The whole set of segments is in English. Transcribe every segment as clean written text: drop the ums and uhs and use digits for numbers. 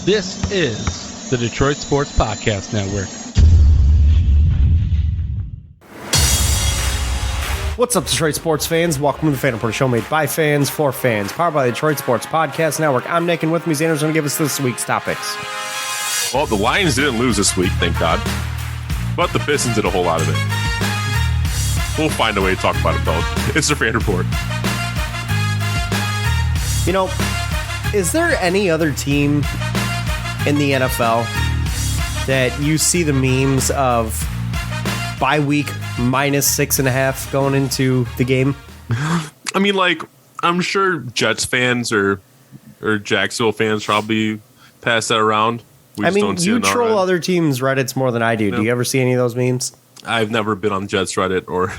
This is the Detroit Sports Podcast Network. What's up, Detroit sports fans? Welcome to the Fan Report Show made by fans for fans, powered by the Detroit Sports Podcast Network. I'm Nick, and with me, Xander's going to give us this week's topics. Well, the Lions didn't lose this week, thank God. But the Pistons did a whole lot of it. We'll find a way to talk about it, though. It's the Fan Report. You know, is there any other team in the NFL that you see the memes of bye week -6.5 going into the game? I mean, like, I'm sure Jets fans or Jacksonville fans probably pass that around. I mean, you troll other teams' Reddits more than I do. No. Do you ever see any of those memes? I've never been on Jets Reddit or.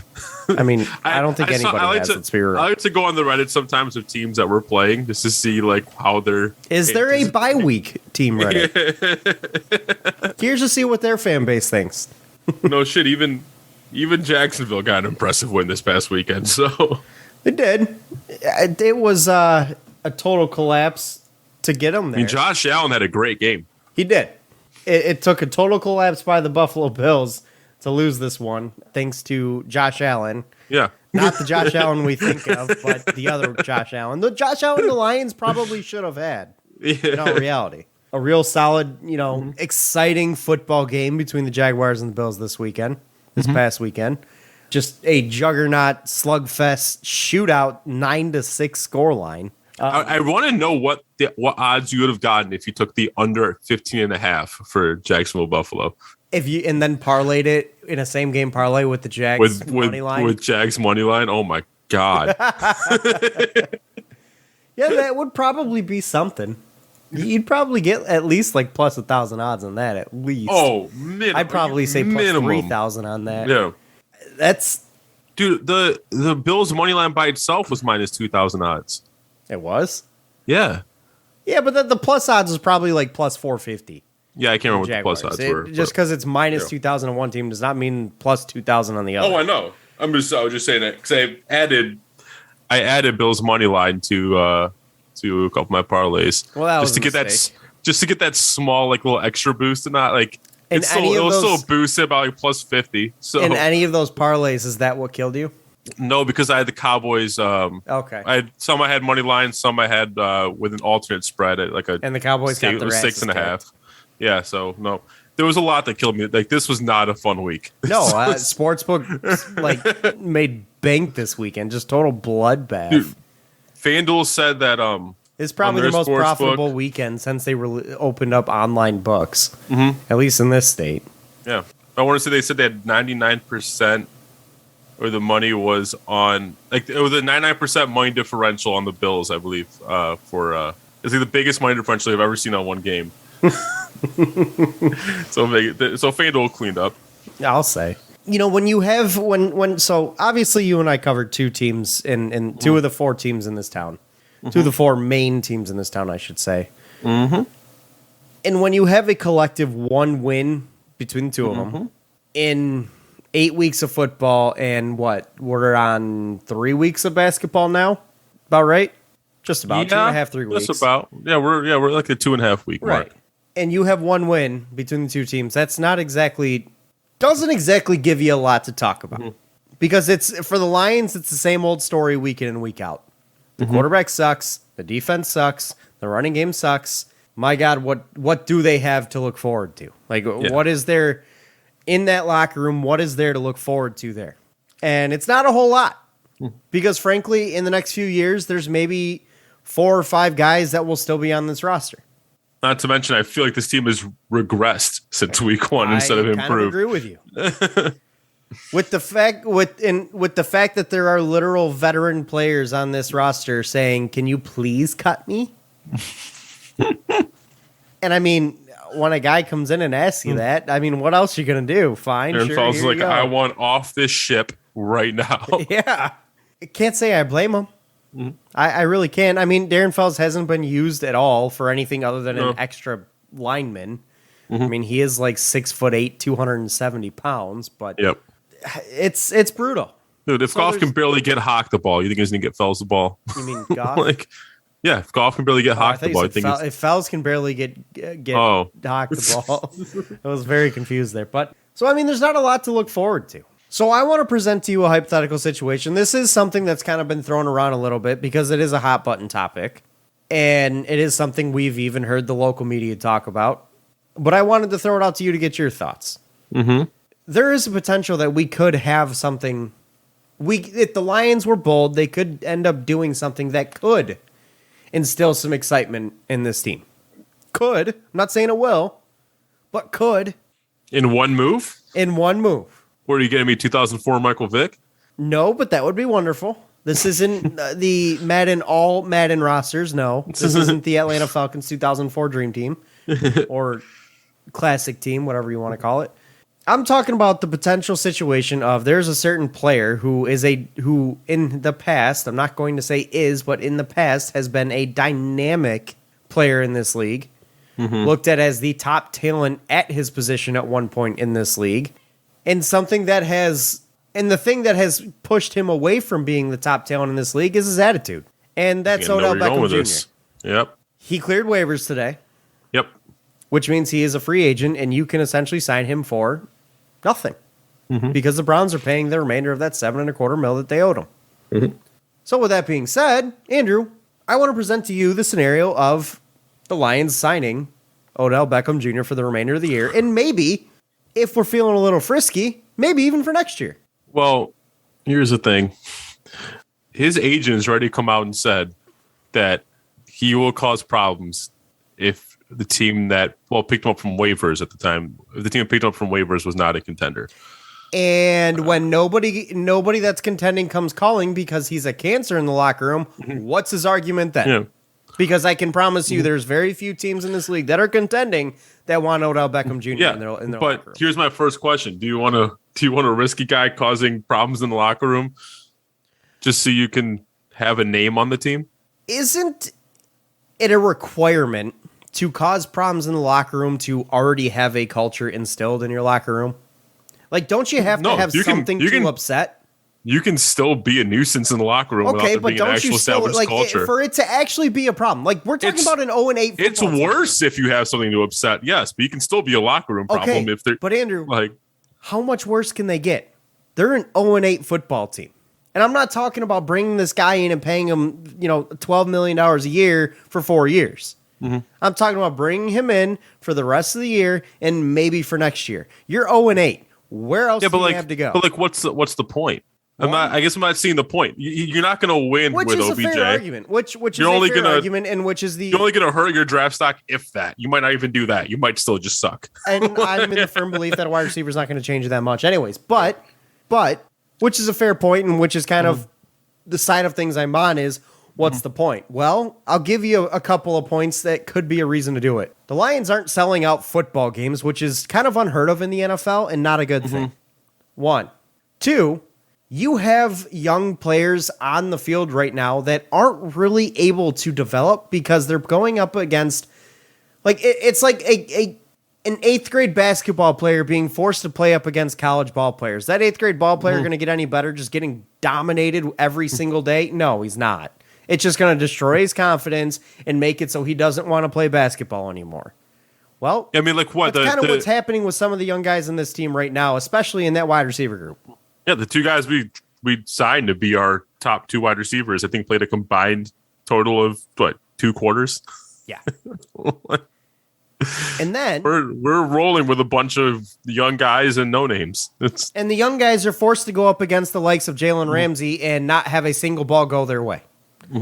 I mean, I don't think anybody has. Let's be real. I like to go on the Reddit sometimes of teams that we're playing just to see like how they're. Is there a bye week team Reddit? Here's to see what their fan base thinks. No shit. Even Jacksonville got an impressive win this past weekend. So it did. It was a total collapse to get them there. I mean, Josh Allen had a great game. He did. It took a total collapse by the Buffalo Bills to lose this one, thanks to Josh Allen. Yeah. Not the Josh Allen we think of, but the other Josh Allen. The Josh Allen the Lions probably should have had, in all reality. A real solid, exciting football game between the Jaguars and the Bills this past weekend. Just a juggernaut slugfest shootout, 9-6 scoreline. I want to know what odds you would have gotten if you took the under 15.5 for Jacksonville Buffalo. And then parlayed it in a same game parlay with the Jags money line. With Jags money line. Oh my God. Yeah, that would probably be something. You'd probably get at least like plus 1,000 odds on that at least. Oh, minimum. I'd probably say plus 3,000 on that. Yeah. That's dude, the Bills money line by itself was minus 2,000 odds. It was? Yeah. Yeah, but the plus odds is probably like plus 450. Yeah, I can't remember what the plus odds were. Just because it's minus 2,000 on one team does not mean plus 2,000 on the other. Oh, I know. I was just saying that because I added Bills money line to a couple of my parlays. Well, that just to get that small like little extra boost and not like it was still boosted about like plus 50. So in any of those parlays, is that what killed you? No, because I had the Cowboys. Okay. I had money line, some I had with an alternate spread at like and the Cowboys got their 6.5. Yeah, so no, there was a lot that killed me. Like this was not a fun week. No, Sportsbook made bank this weekend, just total bloodbath. Dude, FanDuel said that it's probably the most profitable weekend since they opened up online books, at least in this state. Yeah, I want to say they said they had 99%. Or the money was on, like, it was a 99% money differential on the Bills, I believe, it's like the biggest money differential I've ever seen on one game. So FanDuel cleaned up. I'll say. When you have, so obviously you and I covered two teams in two of the four teams in this town. Two of the four main teams in this town, I should say. Mm-hmm. And when you have a collective one win between the two of them in 8 weeks of football and we're on 3 weeks of basketball now, about right? Just about 2.5, 3 weeks. Just about. Yeah, we're like a 2.5 week mark. And you have one win between the two teams. That's doesn't exactly give you a lot to talk about because it's for the Lions. It's the same old story week in and week out. The quarterback sucks. The defense sucks. The running game sucks. My God, what do they have to look forward to? Like, what is there? In that locker room, what is there to look forward to there? And it's not a whole lot because, frankly, in the next few years, there's maybe 4 or 5 guys that will still be on this roster. Not to mention, I feel like this team has regressed since week 1 instead of improved. I agree with you. with the fact that there are literal veteran players on this roster saying, "Can you please cut me?" And I mean, when a guy comes in and asks you that, I mean, what else are you going to do? Fine, Darren sure. Fells like, I want off this ship right now. Yeah. I can't say I blame him. I really can't. I mean, Darren Fells hasn't been used at all for anything other than an extra lineman. I mean, he is like 6'8", 270 pounds, but it's brutal. Dude, if Goff can barely get Hawk the ball, you think he's going to get Fells the ball? You mean Goff? Yeah, if Goff can barely get I hocked the ball, I think if Fells can barely get hocked the ball. I was very confused there. But so I mean, there's not a lot to look forward to. So I want to present to you a hypothetical situation. This is something that's kind of been thrown around a little bit because it is a hot button topic. And it is something we've even heard the local media talk about. But I wanted to throw it out to you to get your thoughts. Mm-hmm. There is a potential that we could have something. If the Lions were bold, they could end up doing something that could instill some excitement in this team. Could. I'm not saying it will, but could. In one move? In one move. What are you getting me, 2004 Michael Vick? No, but that would be wonderful. This isn't the Madden rosters. No, this isn't the Atlanta Falcons 2004 Dream Team or Classic Team, whatever you want to call it. I'm talking about the potential situation of there's a certain player who in the past, I'm not going to say is, but in the past has been a dynamic player in this league, looked at as the top talent at his position at one point in this league, and the thing that has pushed him away from being the top talent in this league is his attitude. And that's Odell Beckham Jr. Yep. He cleared waivers today. Yep. Which means he is a free agent, and you can essentially sign him for nothing. Because the Browns are paying the remainder of that $7.25 million that they owed him. So with that being said, Andrew, I want to present to you the scenario of the Lions signing Odell Beckham Jr. for the remainder of the year, and maybe, if we're feeling a little frisky, maybe even for next year. Well, here's the thing. His agent's already come out and said that he will cause problems if the team that picked him up from waivers at the time, if the team that picked him up from waivers was not a contender. And when nobody that's contending comes calling because he's a cancer in the locker room, what's his argument then? Yeah. Because I can promise you there's very few teams in this league that are contending that want Odell Beckham Jr. in their locker room. But here's my first question. Do you want a risky guy causing problems in the locker room just so you can have a name on the team? Isn't it a requirement to cause problems in the locker room to already have a culture instilled in your locker room? Like, don't you have to have something to upset? You can still be a nuisance in the locker room without there being an actual established culture. For it to actually be a problem. Like, we're talking about an 0-8 football It's worse if you have something to upset, yes, but you can still be a locker room problem if they're... But Andrew, how much worse can they get? They're an 0-8 football team. And I'm not talking about bringing this guy in and paying him, $12 million a year for 4 years. I'm talking about bringing him in for the rest of the year and maybe for next year. You're 0-8. Where else do you have to go? But what's the point? I guess I'm not seeing the point. You're not going to win with OBJ. Which is a fair argument. Which is a fair argument, and which is the... You're only going to hurt your draft stock if that. You might not even do that. You might still just suck. And I'm in the firm belief that a wide receiver is not going to change that much anyways. But, which is a fair point, and which is kind of the side of things I'm on is, what's the point? Well, I'll give you a couple of points that could be a reason to do it. The Lions aren't selling out football games, which is kind of unheard of in the NFL and not a good thing. 1. 2, you have young players on the field right now that aren't really able to develop because they're going up against, it's like an 8th grade basketball player being forced to play up against college ball players. That 8th grade ball player going to get any better just getting dominated every single day? No, he's not. It's just going to destroy his confidence and make it so he doesn't want to play basketball anymore. Well, I mean, what? That's kind of what's happening with some of the young guys in this team right now, especially in that wide receiver group. Yeah, the 2 guys we signed to be our top 2 wide receivers, I think played a combined total of 2 quarters. Yeah. And then we're rolling with a bunch of young guys and no names. And the young guys are forced to go up against the likes of Jalen Ramsey and not have a single ball go their way.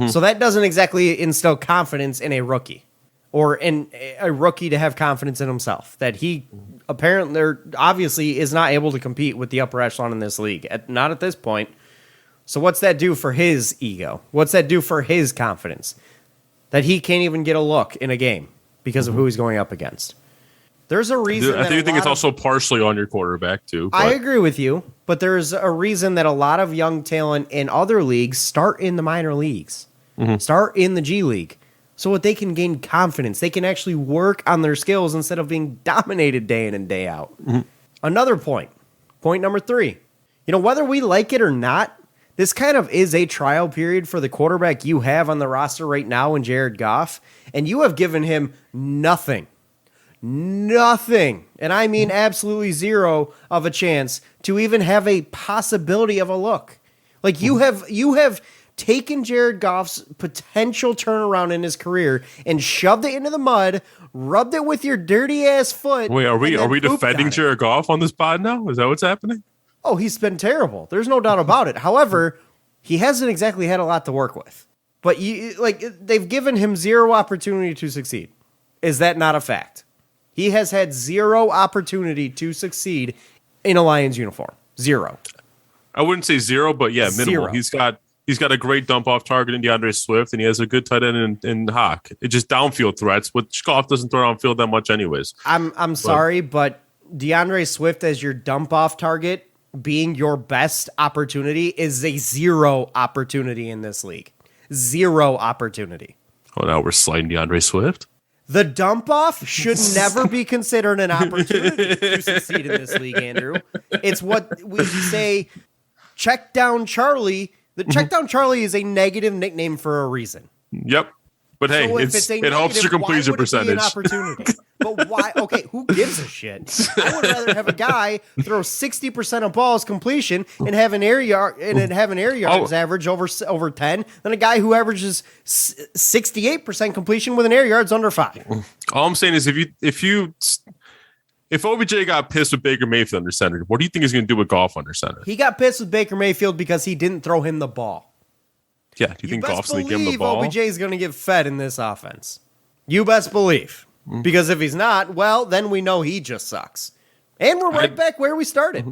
So that doesn't exactly instill confidence in a rookie, or in a rookie to have confidence in himself that he obviously is not able to compete with the upper echelon in this league, not at this point. So what's that do for his ego? What's that do for his confidence? That he can't even get a look in a game because of who he's going up against. There's a reason. I think it's also partially on your quarterback too. I agree with you, but there's a reason that a lot of young talent in other leagues start in the minor leagues, start in the G League, so that they can gain confidence. They can actually work on their skills instead of being dominated day in and day out. Another point number 3. Whether we like it or not, this kind of is a trial period for the quarterback you have on the roster right now in Jared Goff, and you have given him nothing. Nothing, and I mean absolutely zero of a chance to even have a possibility of a look. Like you have taken Jared Goff's potential turnaround in his career and shoved it into the mud, rubbed it with your dirty ass foot. Wait, are we defending Jared Goff on this pod now? Is that what's happening? Oh, he's been terrible. There's no doubt about it. However, he hasn't exactly had a lot to work with. But they've given him zero opportunity to succeed. Is that not a fact? He has had zero opportunity to succeed in a Lions uniform. Zero. I wouldn't say zero, but yeah, minimal. Zero. He's got a great dump off target in DeAndre Swift, and he has a good tight end in Hawk. It's just downfield threats, which Goff doesn't throw downfield that much anyways. I'm sorry, but DeAndre Swift as your dump off target being your best opportunity is a zero opportunity in this league. Zero opportunity. Oh, now we're sliding DeAndre Swift? The dump off should never be considered an opportunity to succeed in this league, Andrew. It's what we say, check down Charlie. The check down Charlie is a negative nickname for a reason. Yep. But hey, so it helps your completion percentage. An opportunity? But why? Okay, who gives a shit? I would rather have a guy throw 60% of balls completion and have an air yards average over 10 than a guy who averages 68% completion with an air yards under 5. All I'm saying is if OBJ got pissed with Baker Mayfield under center, what do you think he's going to do with Goff under center? He got pissed with Baker Mayfield because he didn't throw him the ball. Yeah, do you think Goff's going to give him the ball? OBJ is going to get fed in this offense. You best believe. Because if he's not, well, then we know he just sucks. And we're right back where we started.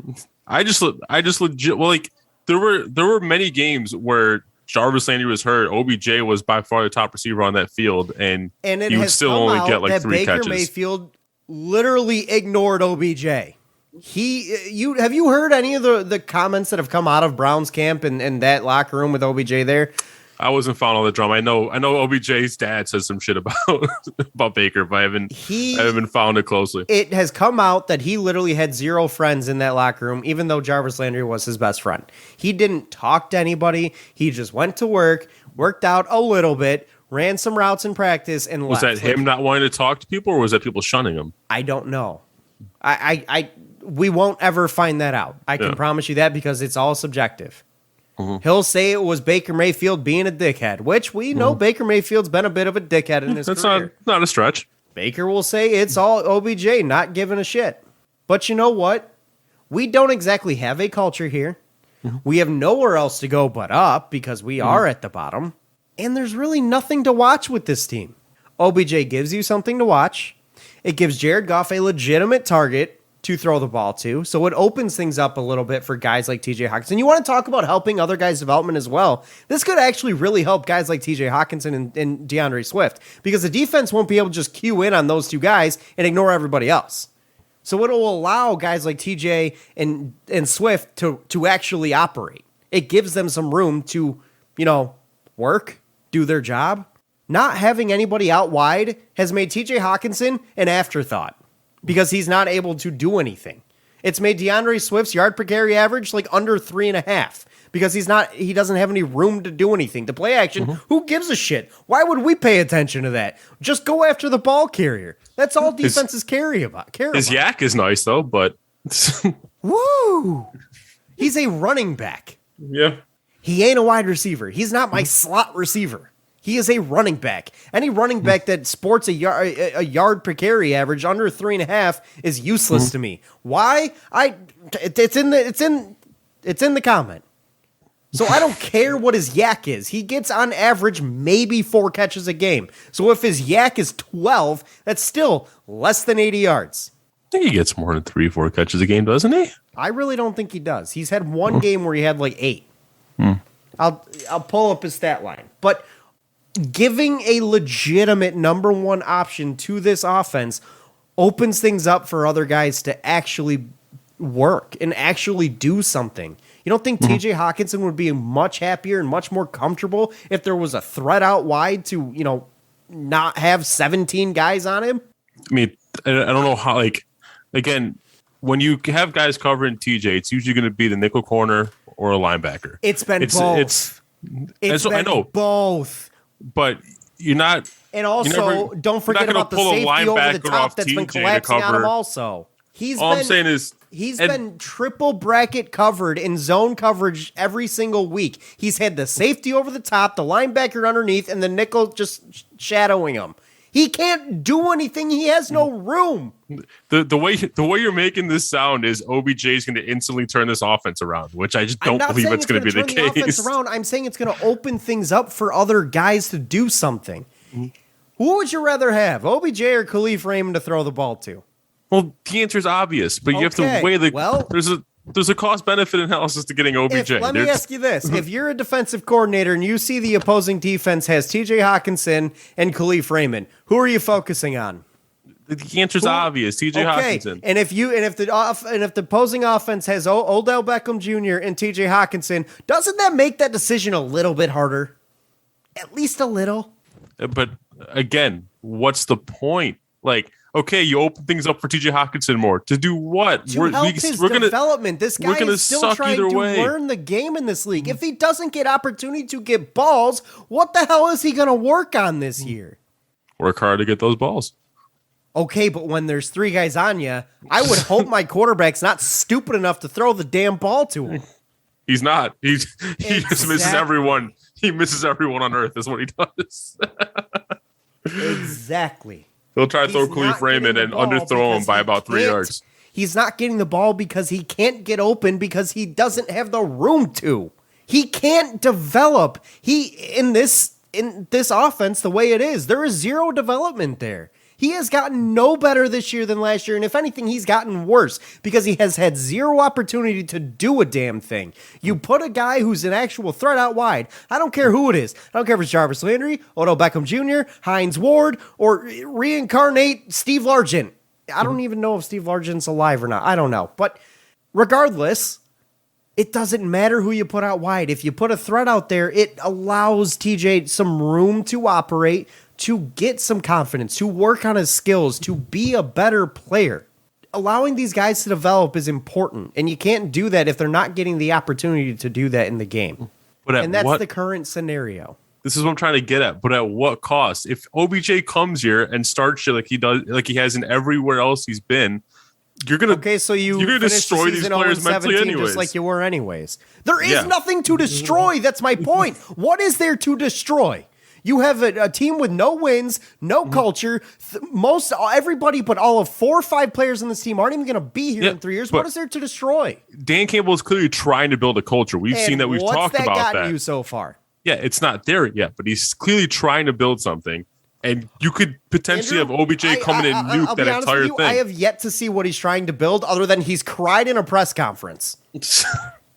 I just legit, well, like there were many games where Jarvis Landry was hurt. OBJ was by far the top receiver on that field, and he would still only get like 3 catches. Baker Mayfield literally ignored OBJ. Have you heard any of the comments that have come out of Browns camp and that locker room with OBJ there? I wasn't following all the drama. I know OBJ's dad says some shit about Baker, but I haven't been following it closely. It has come out that he literally had 0 friends in that locker room, even though Jarvis Landry was his best friend. He didn't talk to anybody. He just went to work, worked out a little bit, ran some routes in practice, and left. Was that him not wanting to talk to people, or was that people shunning him? I don't know. We won't ever find that out. I can promise you that because it's all subjective. Mm-hmm. He'll say it was Baker Mayfield being a dickhead, which we know Baker Mayfield's been a bit of a dickhead in his career. That's not a stretch. Baker will say it's all OBJ not giving a shit. But you know what? We don't exactly have a culture here. Mm-hmm. We have nowhere else to go but up because we are at the bottom. And there's really nothing to watch with this team. OBJ gives you something to watch. It gives Jared Goff a legitimate target to throw the ball to. So it opens things up a little bit for guys like TJ Hawkinson. You want to talk about helping other guys' development as well. This could actually really help guys like TJ Hawkinson and DeAndre Swift because the defense won't be able to just cue in on those 2 guys and ignore everybody else. So it'll allow guys like TJ and Swift to actually operate. It gives them some room to, work, do their job. Not having anybody out wide has made TJ Hawkinson an afterthought. Because he's not able to do anything. It's made DeAndre Swift's yard per carry average like under 3.5 because he doesn't have any room to do anything. The play action, who gives a shit? Why would we pay attention to that? Just go after the ball carrier. That's all defenses care about. His yak is nice though, but woo! He's a running back. Yeah. He ain't a wide receiver. He's not my slot receiver. He is a running back. Any running back that sports a yard per carry average under 3.5 is useless to me. Why? It's in the comment. So I don't care what his yak is. He gets on average maybe 4 catches a game. So if his yak is 12, that's still less than 80 yards. I think he gets more than 3-4 catches a game, doesn't he? I really don't think he does. He's had one game where he had like 8. I'll pull up his stat line. But giving a legitimate number 1 option to this offense opens things up for other guys to actually work and actually do something. You don't think TJ Hawkinson would be much happier and much more comfortable if there was a threat out wide to, not have 17 guys on him? I mean, I don't know how, again, when you have guys covering TJ, it's usually going to be the nickel corner or a linebacker. It's been both. It's been I know both. But you're not. And also, don't forget about the safety over the top that's been collapsing on him. Also, I'm saying is he's been triple bracket covered in zone coverage every single week. He's had the safety over the top, the linebacker underneath, and the nickel just shadowing him. He can't do anything. He has no room. The way you're making this sound is OBJ is going to instantly turn this offense around, which I just don't believe it's going to be the case. Offense around. I'm saying it's going to open things up for other guys to do something. Who would you rather have, OBJ or Khalif Raymond to throw the ball to? Well, the answer is obvious, but you have to weigh there's a cost benefit analysis to getting OBJ. Let me ask you this. If you're a defensive coordinator and you see the opposing defense has TJ Hawkinson and Khalif Raymond, who are you focusing on? The answer's obvious. TJ Hawkinson. And if the opposing offense has Odell Beckham Jr. and TJ Hawkinson, doesn't that make that decision a little bit harder? At least a little. But again, what's the point? Like, okay, you open things up for TJ Hawkinson more. To do what? To help his development. This guy is still trying to learn the game in this league. If he doesn't get opportunity to get balls, what the hell is he going to work on this year? Work hard to get those balls. Okay, but when there's three guys on you, I would hope my quarterback's not stupid enough to throw the damn ball to him. He's not. He just misses everyone. He misses everyone on earth is what he does. Exactly. He'll try to throw Khalif Raymond and underthrow him by about 3 yards. He's not getting the ball because he can't get open because he doesn't have the room to. He can't develop. In this offense, the way it is, there is zero development there. He has gotten no better this year than last year, and if anything, he's gotten worse because he has had zero opportunity to do a damn thing. You put a guy who's an actual threat out wide. I don't care who it is. I don't care if it's Jarvis Landry, Odell Beckham Jr., Hines Ward, or reincarnate Steve Largent. I don't even know if Steve Largent's alive or not. I don't know. But regardless, it doesn't matter who you put out wide. If you put a threat out there, it allows TJ some room to operate, to get some confidence, to work on his skills, to be a better player. Allowing these guys to develop is important, and you can't do that if they're not getting the opportunity to do that in the game. And that's the current scenario. This is what I'm trying to get at, but at what cost? If OBJ comes here and starts shit like he does, like he has in everywhere else he's been, you're gonna destroy these players mentally anyways, just like you were anyways. There is nothing to destroy. That's my point. What is there to destroy? You have a team with no wins, no culture. Everybody but all of 4 or 5 players on this team aren't even going to be here in 3 years. What is there to destroy? Dan Campbell is clearly trying to build a culture. We've seen that. We've talked about that. What's that gotten you so far? Yeah, it's not there yet, but he's clearly trying to build something. And you could potentially have OBJ come in and nuke that entire thing. I have yet to see what he's trying to build other than he's cried in a press conference.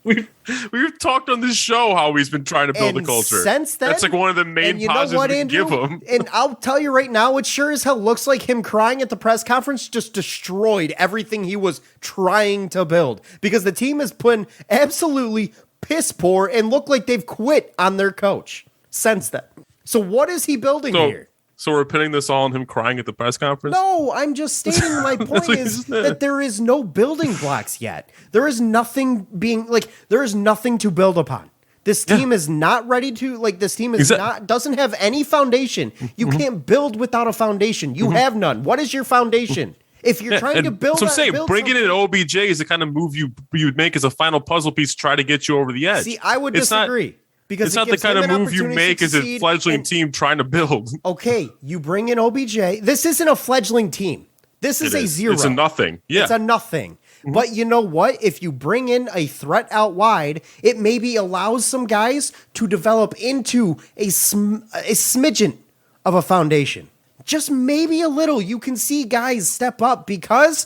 We've talked on this show how he's been trying to build a culture. Since then, that's like one of the main positives we can give him. And I'll tell you right now, it sure as hell looks like him crying at the press conference just destroyed everything he was trying to build. Because the team has been absolutely piss poor and look like they've quit on their coach since then. So what is he building here? So we're pinning this all on him crying at the press conference? No, I'm just stating my point is that there is no building blocks yet. There is nothing to build upon. This team is not ready to, this team is doesn't have any foundation. You can't build without a foundation. You have none. What is your foundation? If you're trying to build, so I'm saying bringing in OBJ is the kind of move you would make as a final puzzle piece to try to get you over the edge. See, I would disagree. Because it's not the kind of move you make as a fledgling team trying to build. Okay, you bring in OBJ. This isn't a fledgling team. This is a zero. It's a nothing. Yeah. It's a nothing. But you know what? If you bring in a threat out wide, it maybe allows some guys to develop into a smidgen of a foundation. Just maybe a little. You can see guys step up because,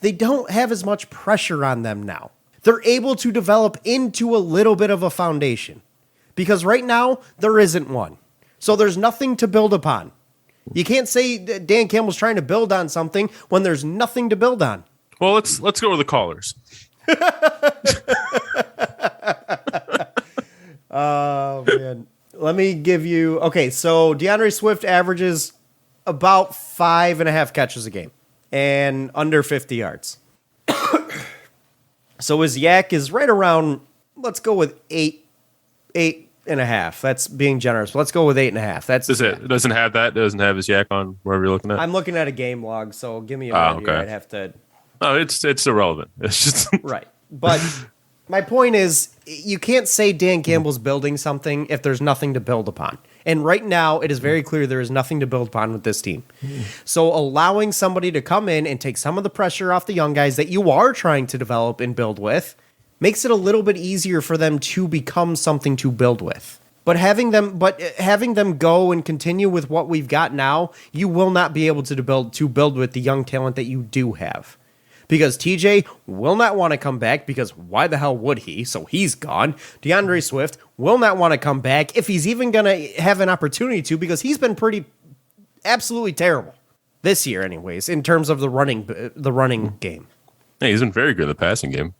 they don't have as much pressure on them now. They're able to develop into a little bit of a foundation. Because right now, there isn't one. So there's nothing to build upon. You can't say that Dan Campbell's trying to build on something when there's nothing to build on. Well, let's go to the callers. Oh, man. Let me give you... Okay, so Deandre Swift averages about 5.5 catches a game. And under 50 yards. So his yak is right around let's go with 8.5. That's being generous. Let's go with 8.5. That's It doesn't have that. It doesn't have his yak on wherever you're looking at. I'm looking at a game log, so give me a minute here. I'd have to. No, it's irrelevant. It's just Right. But my point is, you can't say Dan Campbell's building something if there's nothing to build upon. And right now, it is very clear there is nothing to build upon with this team. So allowing somebody to come in and take some of the pressure off the young guys that you are trying to develop and build with makes it a little bit easier for them to become something to build with. But having them go and continue with what we've got now, you will not be able to build with the young talent that you do have. Because TJ will not want to come back, because why the hell would he? So he's gone. Deandre Swift will not want to come back if he's even going to have an opportunity to, because he's been absolutely terrible this year anyways, in terms of the running game. Hey, he's been very good in the passing game.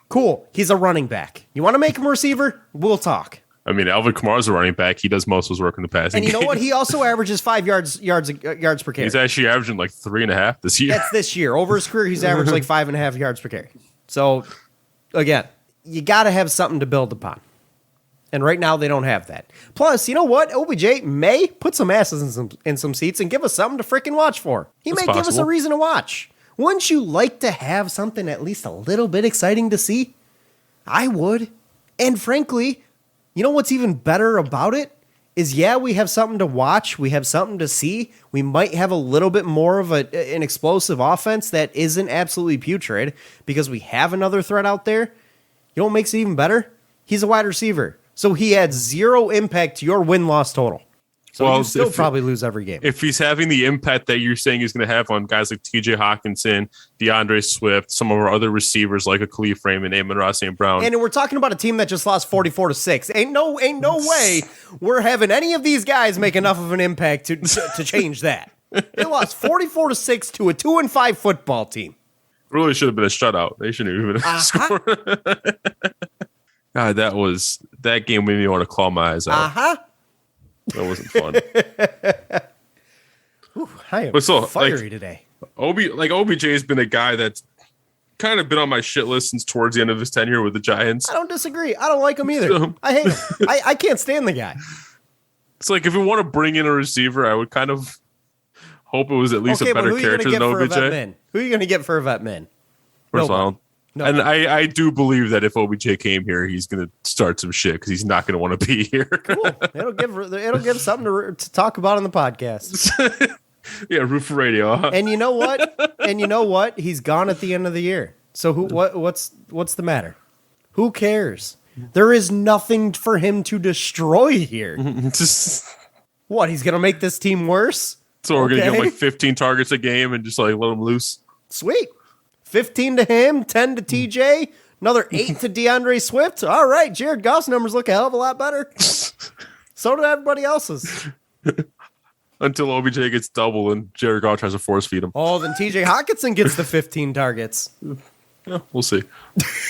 Cool. He's a running back. You want to make him a receiver? We'll talk. I mean, Alvin Kamara's a running back. He does most of his work in the passing game. And you know what? He also averages 5 yards per carry. He's actually averaging like 3.5 this year. That's this year. Over his career, he's averaged like 5.5 yards per carry. So, again, you got to have something to build upon. And right now, they don't have that. Plus, you know what? OBJ may put some asses in some seats and give us something to freaking watch for. That's may give us a reason to watch. Wouldn't you like to have something at least a little bit exciting to see? I would. And frankly, you know what's even better about it is, we have something to watch. We have something to see. We might have a little bit more of an explosive offense that isn't absolutely putrid because we have another threat out there. You know what makes it even better? He's a wide receiver. So he had zero impact to your win-loss total. So you still probably lose every game. If he's having the impact that you're saying he's going to have on guys like TJ Hawkinson, DeAndre Swift, some of our other receivers like a Khalif Raymond, Amon-Ra St. Brown. And we're talking about a team that just lost 44-6. Ain't no way we're having any of these guys make enough of an impact to change that. They lost 44-6 to a 2-5 football team. Really should have been a shutout. They shouldn't have even scored. God, that game made me want to claw my eyes out. That wasn't fun. Ooh, I am fiery today. OBJ has been a guy that's kind of been on my shit list since towards the end of his tenure with the Giants. I don't disagree. I don't like him either. I hate him. I can't stand the guy. It's like, if you want to bring in a receiver, I would kind of hope it was at least a better character than OBJ. Who are you going to get for a vet min? First of all, and I do believe that if OBJ came here, he's going to start some shit because he's not going to want to be here. Cool. It'll give something to talk about on the podcast. Yeah, Roof Radio. Huh? And you know what? He's gone at the end of the year. So what's the matter? Who cares? There is nothing for him to destroy here. What? He's going to make this team worse? So we're going to give him like 15 targets a game and just like let him loose. Sweet. 15 to him, 10 to TJ, another 8 to DeAndre Swift. All right, Jared Goff's numbers look a hell of a lot better. So did everybody else's. Until OBJ gets double and Jared Goff tries to force feed him. Oh, then TJ Hawkinson gets the 15 targets. Yeah, we'll see.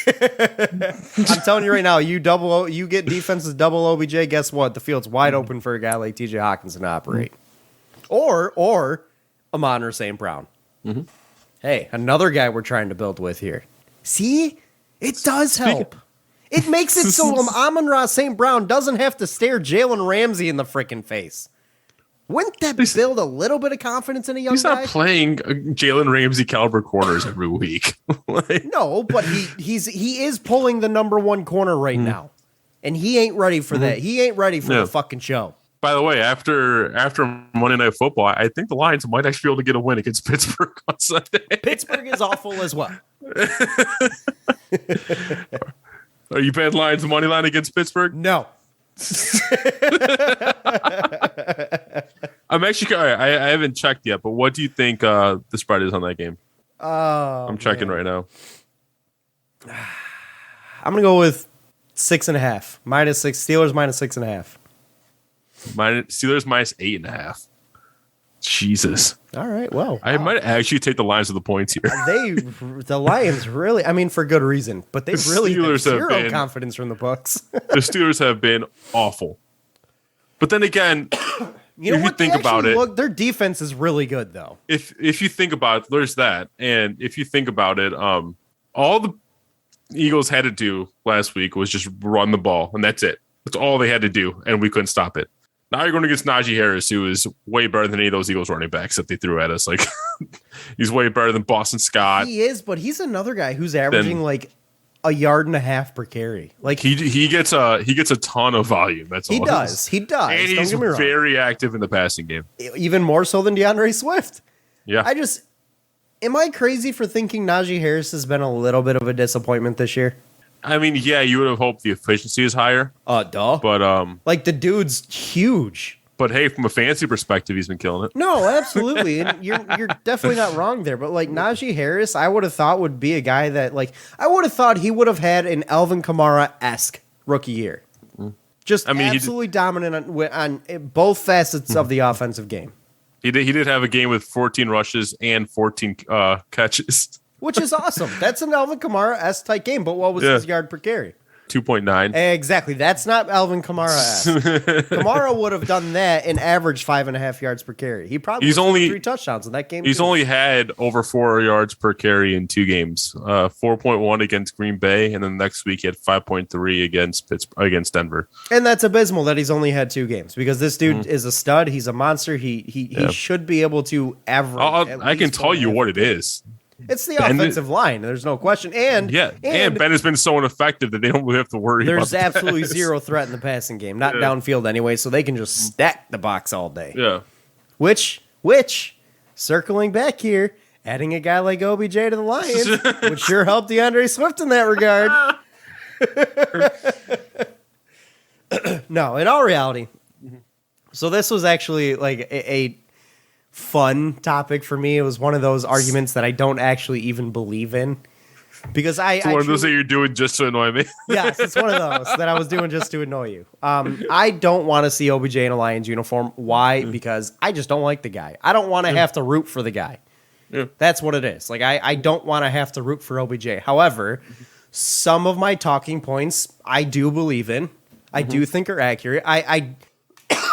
I'm telling you right now, you get defenses double OBJ, guess what? The field's wide open for a guy like TJ Hawkinson to operate. Or Amon-Ra St. Brown. Mm-hmm. Hey, another guy we're trying to build with here. See? It does help. It makes it so Amon-Ra St. Brown doesn't have to stare Jalen Ramsey in the freaking face. Wouldn't that build a little bit of confidence in a young guy? He's not playing Jalen Ramsey caliber corners every week. No, but he is pulling the number one corner right now. And he ain't ready for that. He ain't ready for the fucking show. By the way, after Monday Night Football, I think the Lions might actually be able to get a win against Pittsburgh on Sunday. Pittsburgh is awful as well. Are you betting Lions money line against Pittsburgh? No. I'm actually. I haven't checked yet, but what do you think the spread is on that game? I'm checking right now. I'm gonna go with 6.5 -6. Steelers -6.5. Steelers -8.5. Jesus. All right. Well, I might actually take the Lions with the points here. The Lions really, I mean, for good reason, but they really have zero confidence from the Bucs. The Steelers have been awful. But then again, you know what? Think about it, look, their defense is really good, though. If you think about it, there's that, and if you think about it, all the Eagles had to do last week was just run the ball, and that's it. That's all they had to do, and we couldn't stop it. Now you're going against Najee Harris, who is way better than any of those Eagles running backs that they threw at us. Like, he's way better than Boston Scott. He is, but he's another guy who's averaging like 1.5 yards per carry. Like he gets a ton of volume. That's all. He does. And he's very active in the passing game. Even more so than DeAndre Swift. Yeah. Am I crazy for thinking Najee Harris has been a little bit of a disappointment this year? I mean, yeah, you would have hoped the efficiency is higher. Duh. But like the dude's huge. But hey, from a fantasy perspective, he's been killing it. No, absolutely. And you're definitely not wrong there. But like Najee Harris, I would have thought would be a guy that I would have thought he would have had an Alvin Kamara-esque rookie year. Just absolutely dominant on both facets of the offensive game. He did have a game with 14 rushes and 14 catches. Which is awesome. That's an Alvin Kamara-esque type game. But what was his yard per carry? 2.9. Exactly. That's not Alvin Kamara-esque. Kamara would have done that and averaged 5.5 yards per carry. He probably he's only 3 touchdowns in that game. He's only had over 4 yards per carry in 2 games. 4.1 against Green Bay, and then next week he had 5.3 against Denver. And that's abysmal that he's only had 2 games because this dude is a stud. He's a monster. He should be able to average. I can tell you what it is. It's the offensive line. There's no question. And Ben has been so ineffective that they don't really have to worry about there's absolutely zero threat in the passing game, not downfield anyway, so they can just stack the box all day. Yeah. Which, circling back here, adding a guy like OBJ to the Lions would sure help DeAndre Swift in that regard. No, in all reality. So this was actually like a fun topic for me. It was one of those arguments that I don't actually even believe in because it's one of those that you're doing just to annoy me. Yes, it's one of those that I was doing just to annoy you. I don't want to see OBJ in a Lions uniform. Why? Because I just don't like the guy. I don't want to have to root for the guy. Yeah. That's what it is. Like I don't want to have to root for OBJ. However, some of my talking points I do believe in. I do think are accurate. I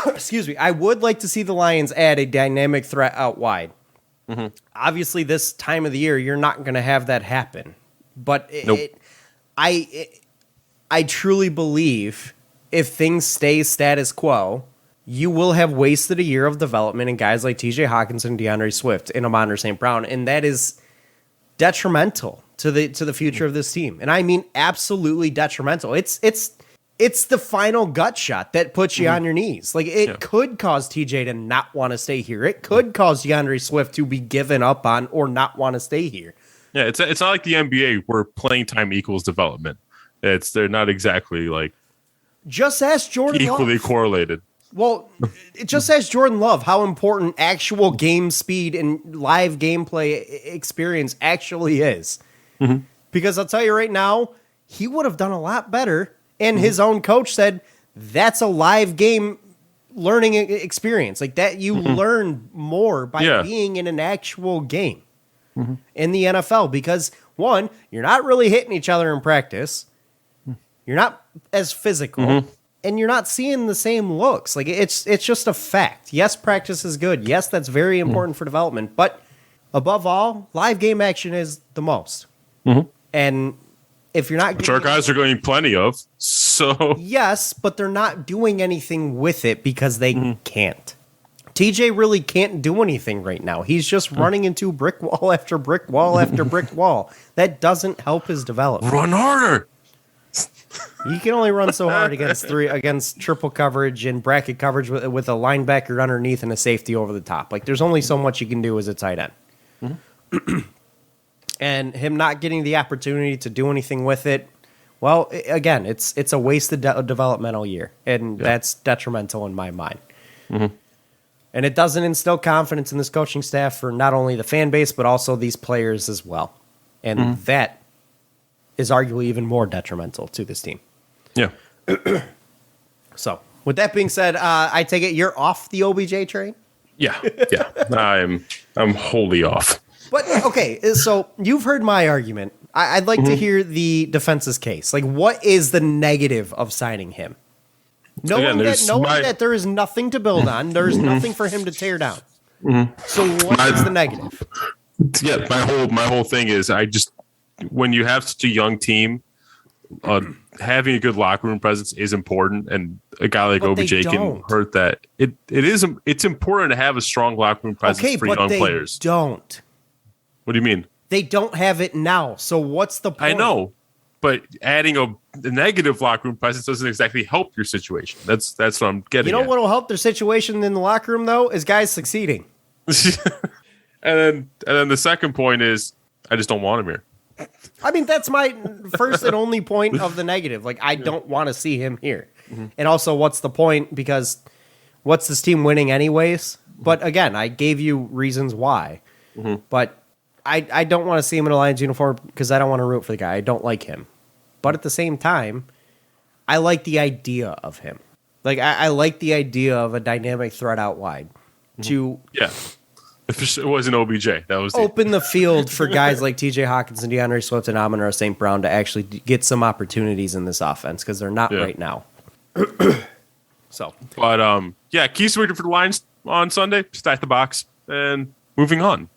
excuse me. I would like to see the Lions add a dynamic threat out wide. Obviously, this time of the year, you're not going to have that happen. But I truly believe if things stay status quo, you will have wasted a year of development in guys like TJ Hawkinson, DeAndre Swift, and Amon St. Brown, and that is detrimental to the future of this team. And I mean absolutely detrimental. It's the final gut shot that puts you on your knees. Like it could cause TJ to not want to stay here. It could cause DeAndre Swift to be given up on or not want to stay here. Yeah, it's not like the NBA where playing time equals development. They're not exactly like just ask Jordan equally Love. Correlated. Well, just ask Jordan Love how important actual game speed and live gameplay experience actually is. Because I'll tell you right now, he would have done a lot better. And his own coach said that's a live game learning experience. Like that you learn more by being in an actual game in the NFL. Because, one, you're not really hitting each other in practice. You're not as physical. And you're not seeing the same looks. Like it's just a fact. Yes, practice is good. Yes, that's very important for development. But above all, live game action is the most. And if you're not, which our guys are getting plenty of, so yes, but they're not doing anything with it because they can't. TJ really can't do anything right now. He's just running into brick wall after brick wall after brick wall. That doesn't help his development. Run harder. You can only run so hard against triple coverage and bracket coverage with a linebacker underneath and a safety over the top. Like there's only so much you can do as a tight end. And him not getting the opportunity to do anything with it, well, again, it's a wasted developmental year, and that's detrimental in my mind. And it doesn't instill confidence in this coaching staff for not only the fan base, but also these players as well. And that is arguably even more detrimental to this team. Yeah. So, with that being said, I take it you're off the OBJ train? Yeah. I'm wholly off. But, okay, so you've heard my argument. I'd like to hear the defense's case. Like, what is the negative of signing him? Knowing that there is nothing to build on, there is nothing for him to tear down. So what is the negative? Yeah, my whole thing is when you have such a young team, having a good locker room presence is important, and a guy like OBJ can hurt that. It's important to have a strong locker room presence for young players. Don't. What do you mean? They don't have it now. So what's the point? I know, but adding a negative locker room presence doesn't exactly help your situation. That's what I'm getting. You know what will help their situation in the locker room though is guys succeeding. and then the second point is I just don't want him here. I mean, that's my first and only point of the negative. Like, I don't want to see him here. Mm-hmm. And also, what's the point? Because what's this team winning anyways? But again, I gave you reasons why. Mm-hmm. But I don't want to see him in a Lions uniform because I don't want to root for the guy. I don't like him. But at the same time, I like the idea of him. Like, I like the idea of a dynamic threat out wide. Mm-hmm. To If it wasn't OBJ, that was open the field for guys like TJ Hawkins and DeAndre Swift and Amon-Ra St. Brown to actually get some opportunities in this offense because they're not right now. So, but keys for the Lions on Sunday. Stack the box and moving on.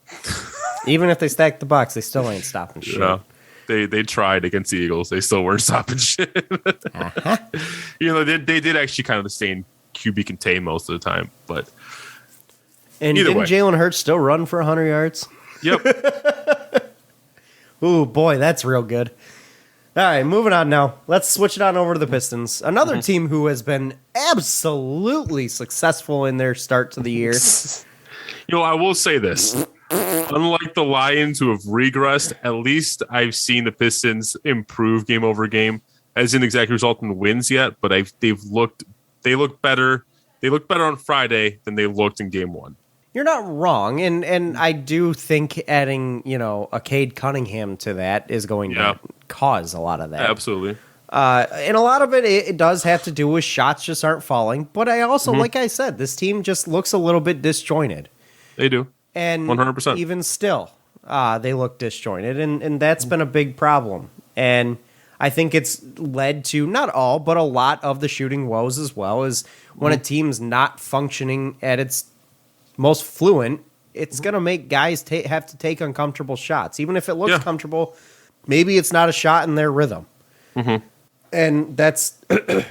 Even if they stack the box, they still ain't stopping shit. Yeah. They tried against the Eagles. They still weren't stopping shit. Uh-huh. They did actually kind of stay in QB contain most of the time, but. And didn't Jalen Hurts still run for 100 yards? Yep. Ooh, boy, that's real good. All right, moving on now. Let's switch it on over to the Pistons. Another team who has been absolutely successful in their start to the year. I will say this. Unlike the Lions who have regressed, at least I've seen the Pistons improve game over game. As didn't exactly result in wins yet, but they look better. They looked better on Friday than they looked in game one. You're not wrong, and I do think adding, a Cade Cunningham to that is going to cause a lot of that. Absolutely. And a lot of it does have to do with shots just aren't falling. But I also, like I said, this team just looks a little bit disjointed. They do. And 100%. Even still, they look disjointed, and that's been a big problem. And I think it's led to not all, but a lot of the shooting woes as well, is when a team's not functioning at its most fluent, it's going to make guys have to take uncomfortable shots. Even if it looks comfortable, maybe it's not a shot in their rhythm. Mm-hmm. And that's... I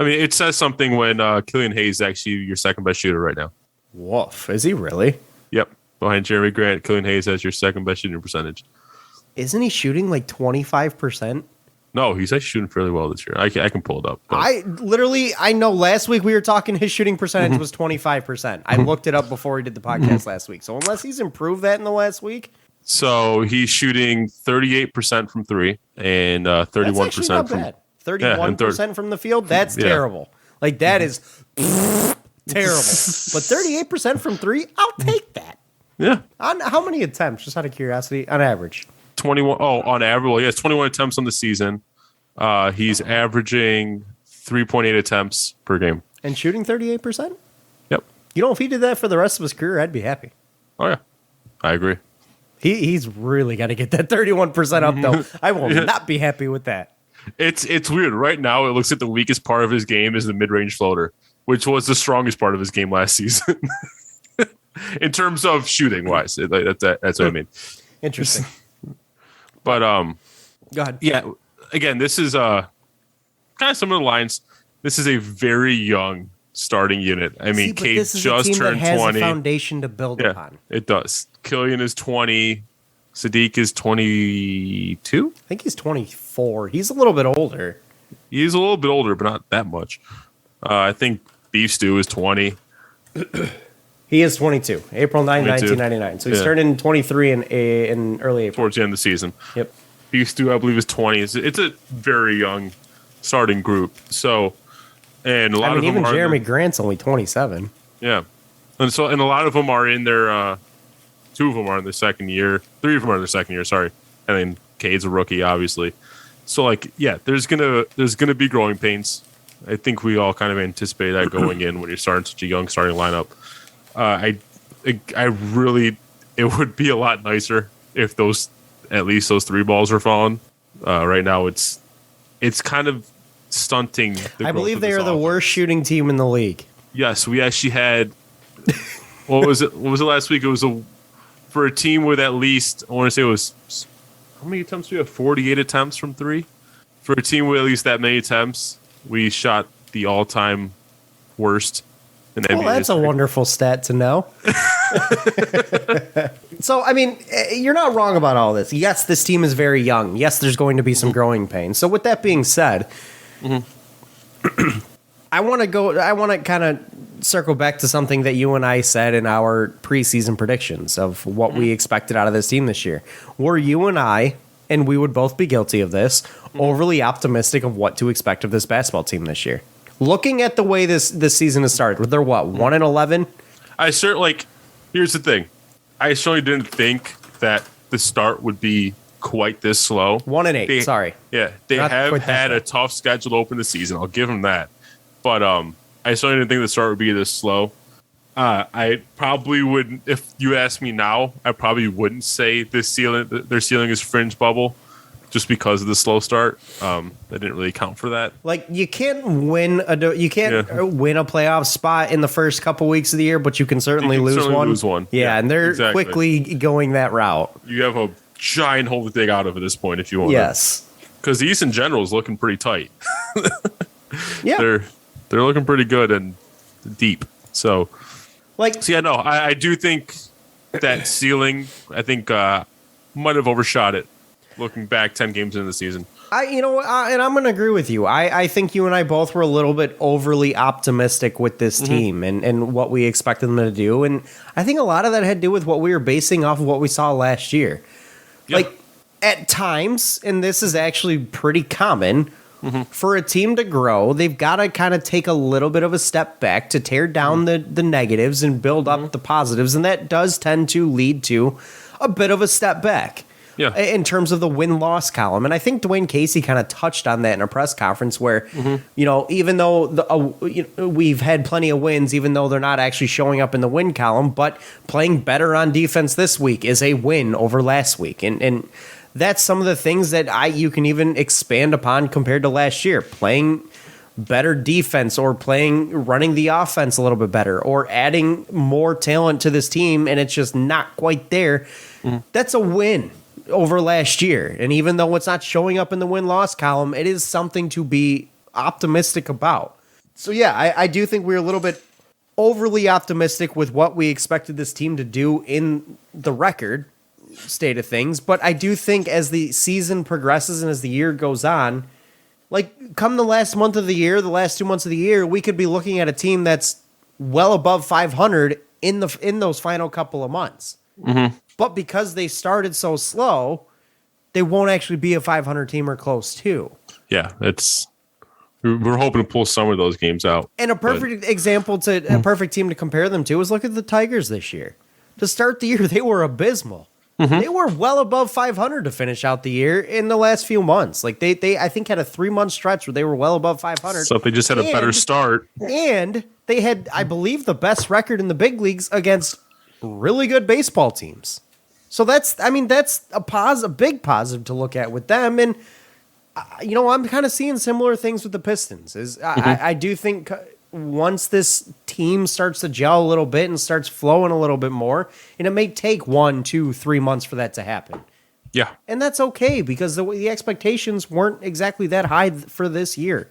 mean, it says something when Killian Hayes is actually your second best shooter right now. Woof. Is he really? Yep. Behind Jeremy Grant, Killian Hayes has your second best shooting percentage. Isn't he shooting like 25%? No, he's actually shooting fairly well this year. I can pull it up. But. I know last week we were talking his shooting percentage was 25%. I looked it up before we did the podcast last week. So unless he's improved that in the last week. So he's shooting 38% from three and 31% from... 31% from the field? That's terrible. Like, that is terrible. But 38% from three? I'll take that. Yeah. On how many attempts, just out of curiosity, on average? 21. Oh, on average, well, he has 21 attempts on the season. He's averaging 3.8 attempts per game. And shooting 38%? Yep. If he did that for the rest of his career, I'd be happy. Oh, yeah. I agree. He's really got to get that 31% up, though. I will not be happy with that. It's weird. Right now, it looks like the weakest part of his game is the mid-range floater, which was the strongest part of his game last season. In terms of shooting-wise. That's what I mean. Interesting. But go ahead. Yeah, again, this is kind of similar lines. This is a very young starting unit. I mean, Cade just turned 20. Has a foundation to build upon. It does. Killian is 20. Sadiq is 22. I think he's 24. He's a little bit older. He's a little bit older, but not that much. I think Beef Stew is 20. He is 22. April 9, 1999. So he's turning 23 in early April. Towards the end of the season. Yep. Beef Stew, I believe, is 20. It's a very young starting group. So, and a lot of them even are... Jeremy Grant's only 27. Yeah. And a lot of them are in their... two of them are in their second year. Three of them are in their second year, sorry. And then Cade's a rookie, obviously. So, there's gonna be growing pains. I think we all kind of anticipate that going in when you're starting such a young starting lineup. I really, it would be a lot nicer if at least those three balls are falling. Right now, it's kind of stunting. I believe they are the worst shooting team in the league. Yes, we actually had. What was it last week? It was for a team with at least, I want to say it was how many attempts do we have? 48 attempts from three. For a team with at least that many attempts, we shot the all-time worst in NBA Well, that's history. a wonderful stat to know. So, I mean, you're not wrong about all this. Yes, this team is very young. Yes, there's going to be some growing pains. So, with that being said, I want to kind of circle back to something that you and I said in our preseason predictions of what we expected out of this team this year. Were you and I, and we would both be guilty of this, overly optimistic of what to expect of this basketball team this year? Looking at the way this season has started, they're what, 1-11? Here's the thing. I certainly didn't think that the start would be quite this slow. 1-8, sorry. Yeah, they Not have quite that had slow. a tough schedule to open the season. I'll give them that. But I certainly didn't think the start would be this slow. I probably wouldn't, if you ask me now, I probably wouldn't say their ceiling is fringe bubble just because of the slow start. That didn't really count for that. Like, you can't win a playoff spot in the first couple weeks of the year, but you can certainly lose one. Yeah, and they're exactly. quickly going that route. You have a giant hole to dig out of at this point if you want. Yes. Because the East in general is looking pretty tight. Yeah. They're looking pretty good and deep. So yeah, no, I do think that ceiling, I think, might have overshot it. Looking back 10 games into the season. And I'm going to agree with you. I think you and I both were a little bit overly optimistic with this team and what we expected them to do. And I think a lot of that had to do with what we were basing off of what we saw last year. Yeah. Like, at times, and this is actually pretty common, for a team to grow, they've got to kind of take a little bit of a step back to tear down the negatives and build up the positives. And that does tend to lead to a bit of a step back. Yeah. In terms of the win-loss column. And I think Dwayne Casey kind of touched on that in a press conference where, even though we've had plenty of wins, even though they're not actually showing up in the win column, but playing better on defense this week is a win over last week. And that's some of the things that you can even expand upon compared to last year. Playing better defense or running the offense a little bit better or adding more talent to this team and it's just not quite there. That's a win over last year. And even though it's not showing up in the win-loss column, it is something to be optimistic about. So yeah, I do think we're a little bit overly optimistic with what we expected this team to do in the record state of things. But I do think as the season progresses and as the year goes on, like come the last month of the year, the last 2 months of the year, we could be looking at a team that's well above 500 in those final couple of months. But because they started so slow, they won't actually be a 500 team or close to. Yeah, we're hoping to pull some of those games out. And a perfect example a perfect team to compare them to is look at the Tigers this year. To start the year, they were abysmal. They were well above 500 to finish out the year in the last few months. Like they I think had a 3-month stretch where they were well above 500. So if they just had a better start. And they had, I believe, the best record in the big leagues against really good baseball teams. So that's a big positive to look at with them. And, I'm kind of seeing similar things with the Pistons. I do think once this team starts to gel a little bit and starts flowing a little bit more, and it may take 1, 2, 3 months for that to happen. Yeah. And that's okay because the expectations weren't exactly that high for this year.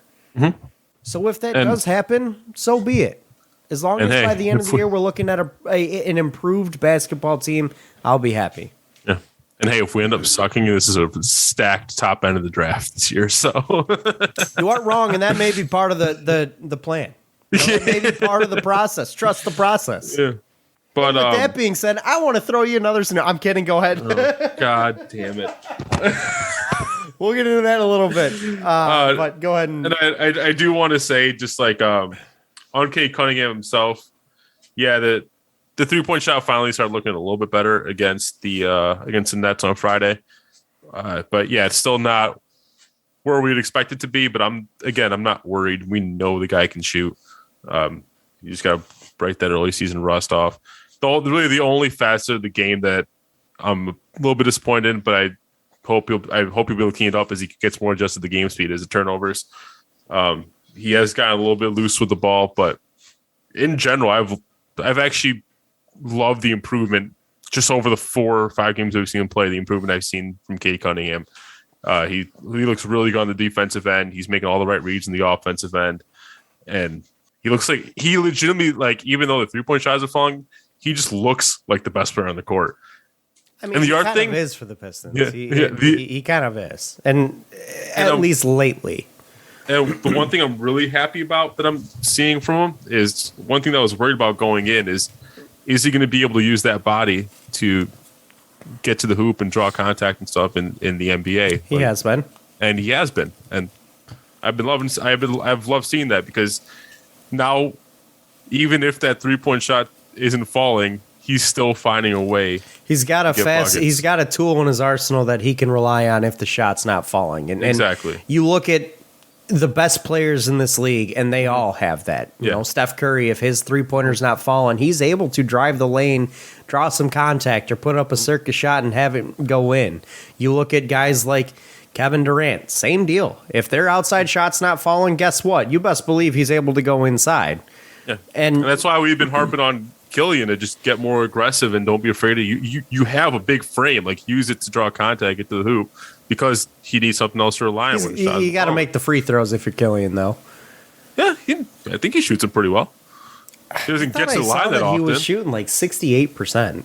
So if that does happen, so be it. As long as by the end of the year we're looking at an improved basketball team, I'll be happy. Yeah. And hey, if we end up sucking, this is a stacked top end of the draft this year. So you aren't wrong, and that may be part of the plan. That may be part of the process. Trust the process. Yeah. But with that being said, I want to throw you another scenario. I'm kidding. Go ahead. God damn it. We'll get into that in a little bit. But go ahead. And I do want to say, just like on Kate Cunningham himself, yeah, the 3-point shot finally started looking a little bit better against the Nets on Friday. But yeah, it's still not where we'd expect it to be. But I'm not worried. We know the guy can shoot. You just got to break that early season rust off. Really, the only facet of the game that I'm a little bit disappointed in, but I hope he'll be able to clean it up as he gets more adjusted to game speed, is the turnovers. He has gotten a little bit loose with the ball, but in general, I've actually loved the improvement just over the 4 or 5 games we've seen him play, the improvement I've seen from Cade Cunningham. He looks really good on the defensive end. He's making all the right reads in the offensive end. And he looks like he legitimately, like, even though the 3-point shots are falling, he just looks like the best player on the court. I mean, he kind of is for the Pistons. Yeah, he kind of is. And at least lately. And the one thing I'm really happy about that I'm seeing from him is one thing that I was worried about going in is he going to be able to use that body to get to the hoop and draw contact and stuff in the NBA? He has been. And he has been. And I've loved seeing that because now, even if that 3-point shot isn't falling, he's still finding a way. He's got a tool in his arsenal that he can rely on if the shot's not falling. And exactly. You look at the best players in this league, and they all have that. You know, Steph Curry, if his 3-pointer's not falling, he's able to drive the lane, draw some contact, or put up a circus shot and have it go in. You look at guys like Kevin Durant, same deal. If their outside shot's not falling, guess what? You best believe he's able to go inside. Yeah. And that's why we've been harping on Killian to just get more aggressive and don't be afraid of you have a big frame, like use it to draw contact, get to the hoop, because he needs something else to rely on. You got to make the free throws if you're Killian, though. Yeah, I think he shoots them pretty well. He doesn't get to the line that often. He was shooting like 68%.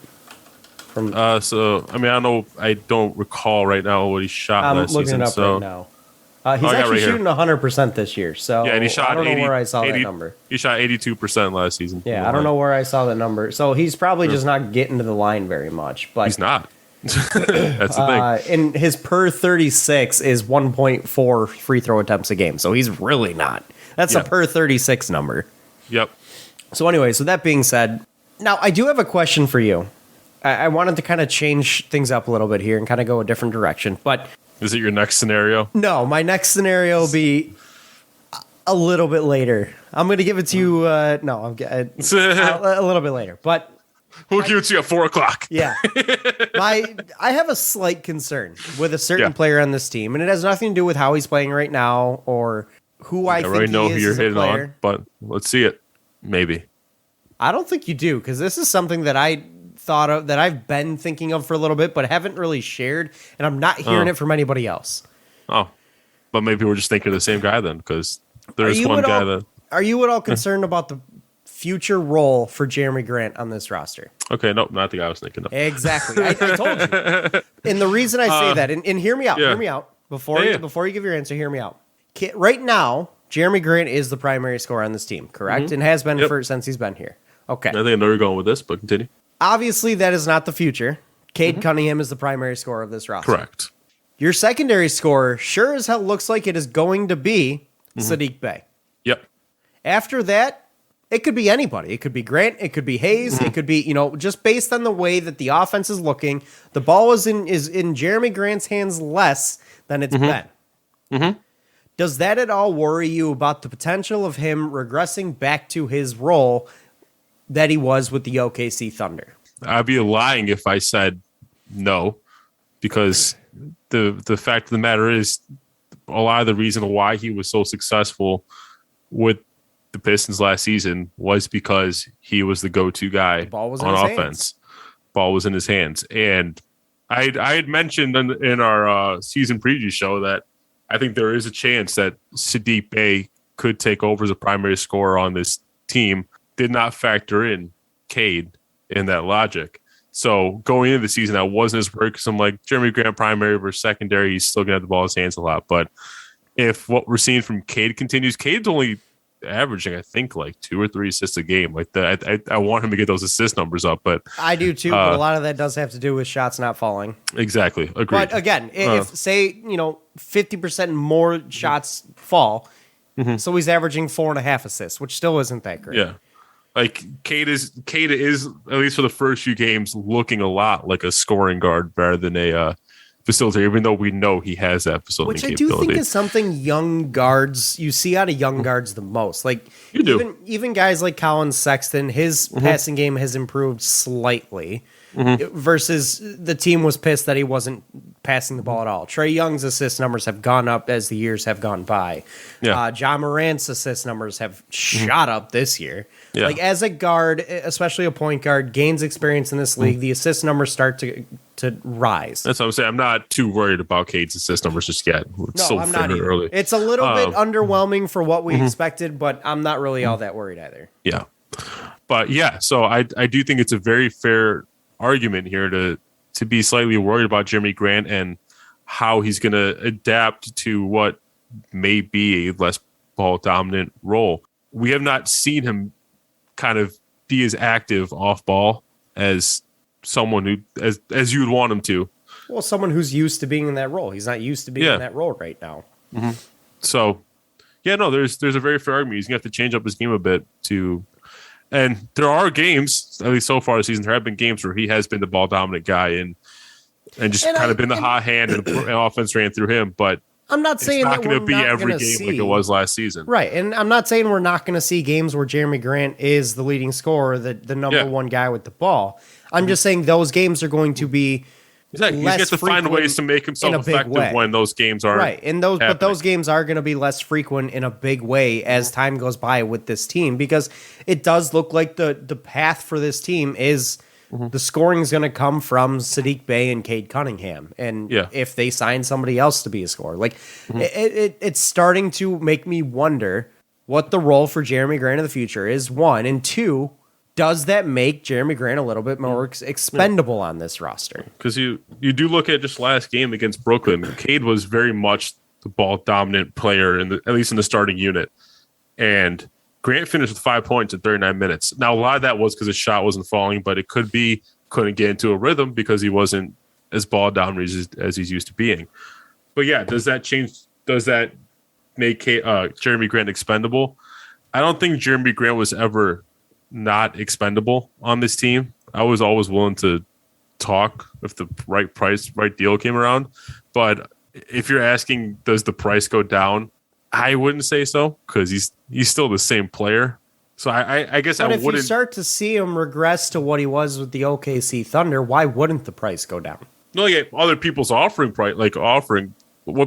So I mean, I don't recall right now what he shot last season. I'm looking it up right now. He's actually shooting 100% this year. So yeah, and he shot. I don't know where I saw that number. He shot 82% last season. Yeah, I don't know where I saw that number. So he's probably just not getting to the line very much. But he's not. That's the thing. And his per 36 is 1.4 free throw attempts a game. So he's really not. That's a per 36 number. Yep. So anyway, so that being said, now I do have a question for you. I wanted to kind of change things up a little bit here and kind of go a different direction. But is it your next scenario? No, my next scenario will be a little bit later. I'm going to give it to you. A little bit later, but we'll give it to you at 4:00. Yeah, I have a slight concern with a certain player on this team, and it has nothing to do with how he's playing right now or who I think know he who is you're as a hitting player. on, but let's see it. Maybe. I don't think you do, because this is something that I thought of, that I've been thinking of for a little bit, but haven't really shared, and I'm not hearing it from anybody else. Oh, but maybe we're just thinking of the same guy then, because there's one guy that. Are you at all concerned about the future role for Jeremy Grant on this roster? Okay, no, not the guy I was thinking of. Exactly, I told you. And the reason I say that, and hear me out, before you give your answer, hear me out. Right now, Jeremy Grant is the primary scorer on this team, correct? And has been since he's been here. Okay. I think I know you're going with this, but continue. Obviously, that is not the future. Cade Cunningham is the primary scorer of this roster. Correct. Your secondary scorer sure as hell looks like it is going to be Sadiq Bey. Yep. After that, it could be anybody. It could be Grant. It could be Hayes. It could be, just based on the way that the offense is looking, the ball is in Jeremy Grant's hands less than it's been. Mm-hmm. Does that at all worry you about the potential of him regressing back to his role that he was with the OKC Thunder? I'd be lying if I said no, because the fact of the matter is, a lot of the reason why he was so successful with the Pistons last season was because he was the go-to guy on offense. Ball was in his hands. And I had mentioned in our season preview show that I think there is a chance that Sadiq Bey could take over as a primary scorer on this team. Did not factor in Cade in that logic. So going into the season, I wasn't as worried because I'm like, Jeremy Grant primary versus secondary, he's still going to have the ball in his hands a lot. But if what we're seeing from Cade continues, Cade's only averaging, I think, like 2 or 3 assists a game. Like that, I want him to get those assist numbers up. But I do too. But a lot of that does have to do with shots not falling. Exactly. Agreed. But again, if say 50% more shots fall, so he's averaging 4.5 assists, which still isn't that great. Yeah. Like Cade is at least for the first few games looking a lot like a scoring guard rather than a facilitator, even though we know he has that facilitating capability. Which I do think is something young guards, you see out of young guards the most. Like you do. Even guys like Colin Sexton, his passing game has improved slightly versus the team was pissed that he wasn't passing the ball at all. Trae Young's assist numbers have gone up as the years have gone by. Yeah. Ja Morant's assist numbers have shot up this year. Yeah. Like as a guard, especially a point guard, gains experience in this league, the assist numbers start to rise. That's what I'm saying. I'm not too worried about Cade's assist numbers just yet. It's No, I'm not either. early. It's a little bit underwhelming for what we expected, but I'm not really all that worried either. Yeah. But yeah, so I do think it's a very fair argument here to be slightly worried about Jeremy Grant and how he's going to adapt to what may be a less ball dominant role. We have not seen him kind of be as active off ball as someone who as you would want him to. Well, someone who's used to being in that role. He's not used to being in that role right now. So, yeah, no, there's a very fair argument. He's going to have to change up his game a bit to. And there are games, at least so far this season, there have been games where he has been the ball dominant guy and just kind of been the hot hand and offense ran through him. But I'm not saying it's not that going we're to be not every gonna game see, like it was last season. right? And I'm not saying we're not going to see games where Jeremy Grant is the leading scorer, the number one guy with the ball. I'm just saying those games are going to be exactly. He's going to find ways to make himself effective when those games are right. And but those games are going to be less frequent in a big way as time goes by with this team, because it does look like the path for this team is. The scoring is going to come from Saddiq Bey and Cade Cunningham. And if they sign somebody else to be a scorer, like it's starting to make me wonder what the role for Jeremy Grant in the future is, one. And two, does that make Jeremy Grant a little bit more expendable on this roster? Because you do look at just last game against Brooklyn, Cade was very much the ball dominant player at least in the starting unit. And Grant finished with 5 points in 39 minutes. Now, a lot of that was because his shot wasn't falling, but it could be couldn't get into a rhythm because he wasn't as ball dominant as he's used to being. But yeah, does that change? Does that make Jeremy Grant expendable? I don't think Jeremy Grant was ever not expendable on this team. I was always willing to talk if the right deal came around. But if you're asking, does the price go down? I wouldn't say so, because he's still the same player. So I guess I wouldn't. But if you start to see him regress to what he was with the OKC Thunder, why wouldn't the price go down? No, yeah, other people's offering what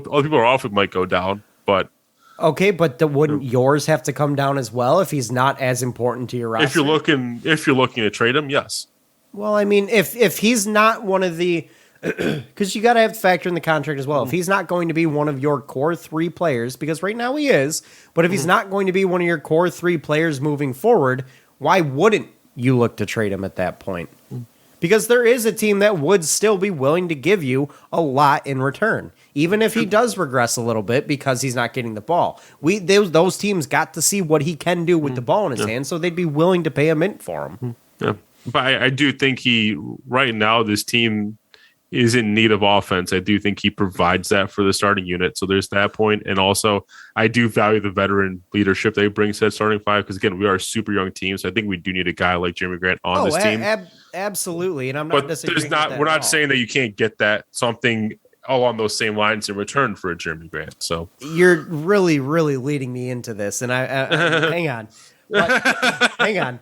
other people are offering might go down, but okay, but wouldn't yours have to come down as well if he's not as important to your roster? If you're looking to trade him, yes. Well, I mean, if he's not one of the because you got to have to factor in the contract as well. If he's not going to be one of your core three players, because right now he is, but if he's not going to be one of your core three players moving forward, why wouldn't you look to trade him at that point? Because there is a team that would still be willing to give you a lot in return, even if he does regress a little bit because he's not getting the ball. Those teams got to see what he can do with the ball in his hand, so they'd be willing to pay a mint for him. Yeah. But I do think right now, this team is in need of offense. I do think he provides that for the starting unit. So there's that point. And also, I do value the veteran leadership that he brings to that starting five, because, again, we are a super young team. So I think we do need a guy like Jeremy Grant on this team. Absolutely. And I'm not disagreeing with that. We're not saying that you can't get something along those same lines in return for a Jeremy Grant. So you're really, really leading me into this. And I hang on. Hang on.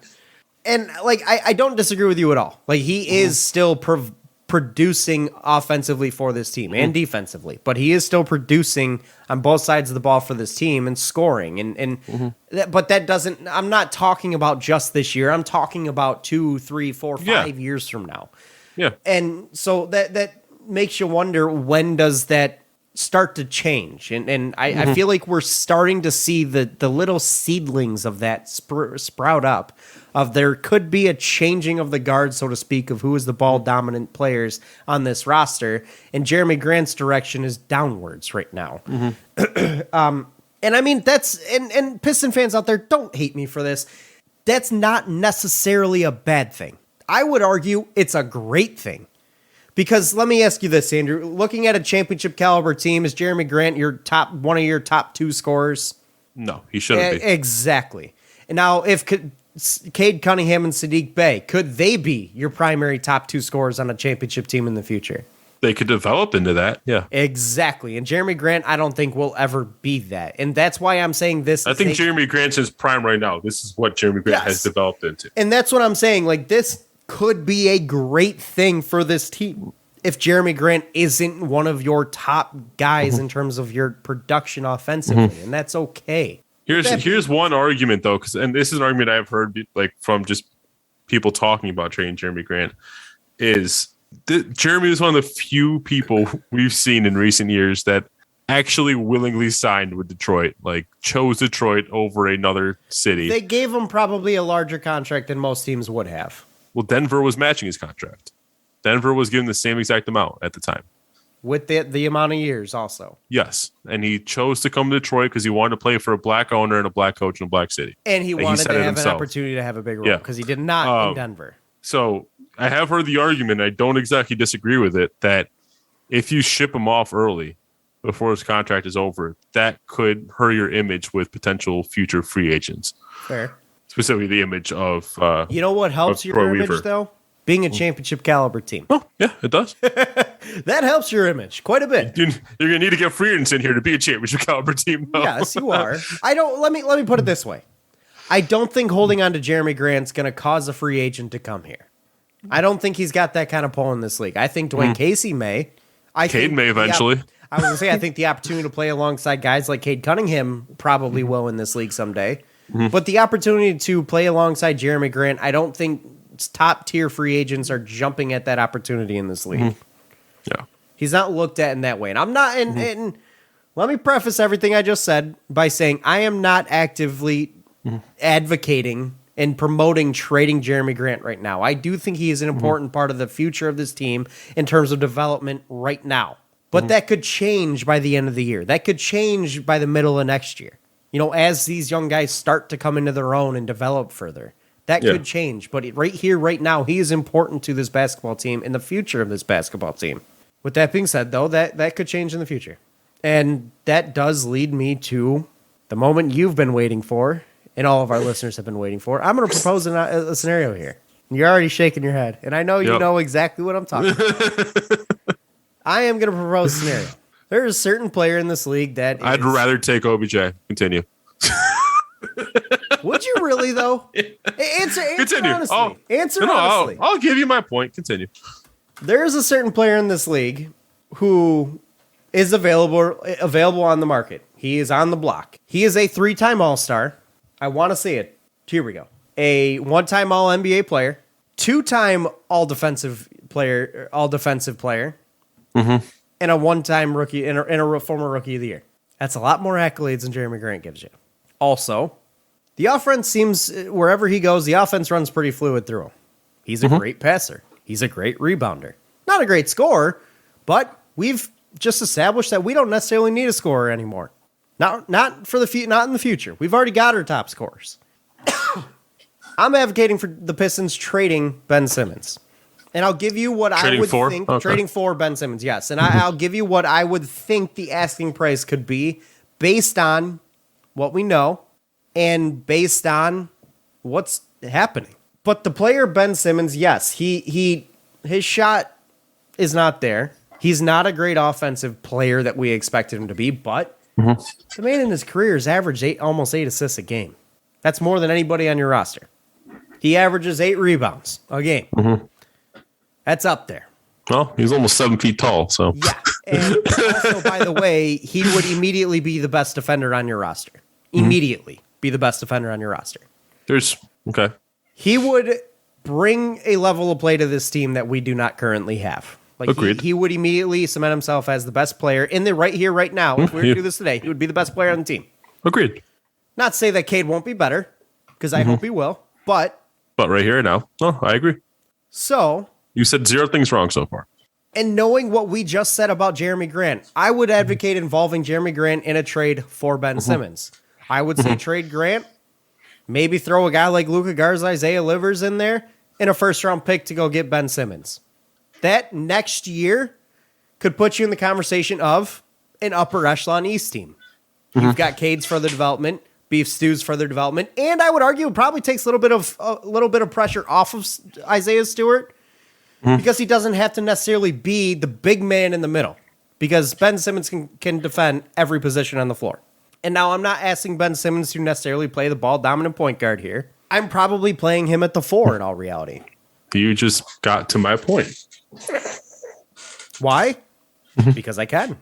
And I don't disagree with you at all. Like, he is still producing offensively for this team and defensively, but he is still producing on both sides of the ball for this team and scoring. But that doesn't. I'm not talking about just this year. I'm talking about 2, 3, 4, 5 years from now. Yeah. And so that makes you wonder, when does that start to change? And I feel like we're starting to see the little seedlings of that sprout up. There could be a changing of the guard, so to speak, of who is the ball dominant players on this roster. And Jeremy Grant's direction is downwards right now. And I mean, and Piston fans out there, don't hate me for this. That's not necessarily a bad thing. I would argue it's a great thing. Because let me ask you this, Andrew. Looking at a championship caliber team, is Jeremy Grant one of your top 2 scorers? No, he shouldn't be. Exactly. And now, if Cade Cunningham and Saddiq Bey, could they be your primary top 2 scorers on a championship team in the future? They could develop into that, yeah. Exactly. And Jeremy Grant, I don't think will ever be that. And that's why I'm saying this. I think Jeremy Grant's his prime right now. This is what Jeremy Grant has developed into. And that's what I'm saying. Like, this could be a great thing for this team. if Jeremy Grant isn't one of your top guys in terms of your production offensively, and that's okay. Here's one argument though, and this is an argument I've heard like from just people talking about trading Jeremy Grant, is Jeremy was one of the few people we've seen in recent years that actually willingly signed with Detroit, like chose Detroit over another city. They gave him probably a larger contract than most teams would have. Well, Denver was matching his contract. Denver was given the same exact amount at the time. With the amount of years also. Yes. And he chose to come to Detroit because he wanted to play for a black owner and a black coach in a black city. And he wanted to have an opportunity to have a big role because he did not in Denver. So I have heard the argument, I don't exactly disagree with it, that if you ship him off early before his contract is over, that could hurt your image with potential future free agents. Fair. Specifically the image of you know what helps your image, though? Being a championship caliber team. Oh, yeah, it does. That helps your image quite a bit. You're going to need to get free agents in here to be a championship caliber team, though. Yes, you are. Let me put it this way. I don't think holding on to Jeremy Grant's going to cause a free agent to come here. I don't think he's got that kind of pull in this league. I think Dwayne Casey may. Cade may eventually. I was going to say, I think the opportunity to play alongside guys like Cade Cunningham probably will in this league someday. But the opportunity to play alongside Jeremy Grant, I don't think top tier free agents are jumping at that opportunity in this league. Yeah. He's not looked at in that way. And I'm not, and let me preface everything I just said by saying I am not actively advocating and promoting trading Jeremy Grant right now. I do think he is an important part of the future of this team in terms of development right now. But that could change by the end of the year. That could change by the middle of next year. You know, as these young guys start to come into their own and develop further. That could change. But right here, right now, he is important to this basketball team and the future of this basketball team. With that being said, though, that could change in the future. And that does lead me to the moment you've been waiting for, and all of our listeners have been waiting for. I'm going to propose a scenario here. You're already shaking your head, and I know you know exactly what I'm talking about. I am going to propose a scenario. There is a certain player in this league that I'd rather take OBJ. Continue. Would you really, though? Answer Continue. honestly. Answer honestly. I'll give you my point. Continue. There is a certain player in this league who is available on the market. He is on the block. He is a 3-time All-Star. I want to see it. Here we go. A 1-time All-NBA player, 2-time All-Defensive player, and a 1-time rookie and a former Rookie of the Year. That's a lot more accolades than Jeremy Grant gives you. Also, the offense seems, wherever he goes, the offense runs pretty fluid through him. He's a great passer. He's a great rebounder. Not a great scorer, but we've just established that we don't necessarily need a scorer anymore. Not in the future. We've already got our top scorers. I'm advocating for the Pistons trading Ben Simmons. And I'll give you what I would think. Okay. Trading for Ben Simmons, yes. And I'll give you what I would think the asking price could be based on what we know and based on what's happening. But the player Ben Simmons, yes, his shot is not there. He's not a great offensive player that we expected him to be, but the man in his career has averaged almost 8 assists a game. That's more than anybody on your roster. He averages 8 rebounds a game. That's up there. Well, he's almost 7 feet tall, so. Yeah. And also, by the way, he would immediately be the best defender on your roster. Immediately be the best defender on your roster. Okay. He would bring a level of play to this team that we do not currently have. Like Agreed. He would immediately cement himself as the best player in the right here, right now. If we were to do this today, he would be the best player on the team. Agreed. Not to say that Cade won't be better, because I hope he will, but right here now. No, I agree. So you said 0 things wrong so far. And knowing what we just said about Jeremy Grant, I would advocate involving Jeremy Grant in a trade for Ben Simmons. I would say trade Grant, maybe throw a guy like Luka Garza, Isaiah Livers in there, and a first-round pick to go get Ben Simmons. That next year could put you in the conversation of an upper echelon East team. You've got Cade's further development, Beef Stew's further development, and I would argue it probably takes a little bit of pressure off of Isaiah Stewart because he doesn't have to necessarily be the big man in the middle because Ben Simmons can defend every position on the floor. And now I'm not asking Ben Simmons to necessarily play the ball dominant point guard here. I'm probably playing him at the 4 in all reality. You just got to my point. Why? Because I can.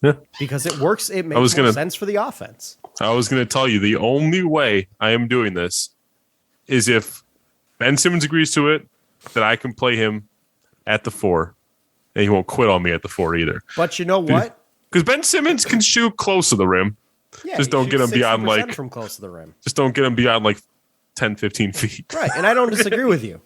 Yeah. Because it works. It makes more sense for the offense. I was going to tell you the only way I am doing this is if Ben Simmons agrees to it, that I can play him at the 4, and he won't quit on me at the 4 either. But you know what? Because Ben Simmons can shoot close to the rim. Yeah, just don't get him beyond like from close to the rim. Just don't get him beyond like 10, 15 feet. Right, and I don't disagree with you.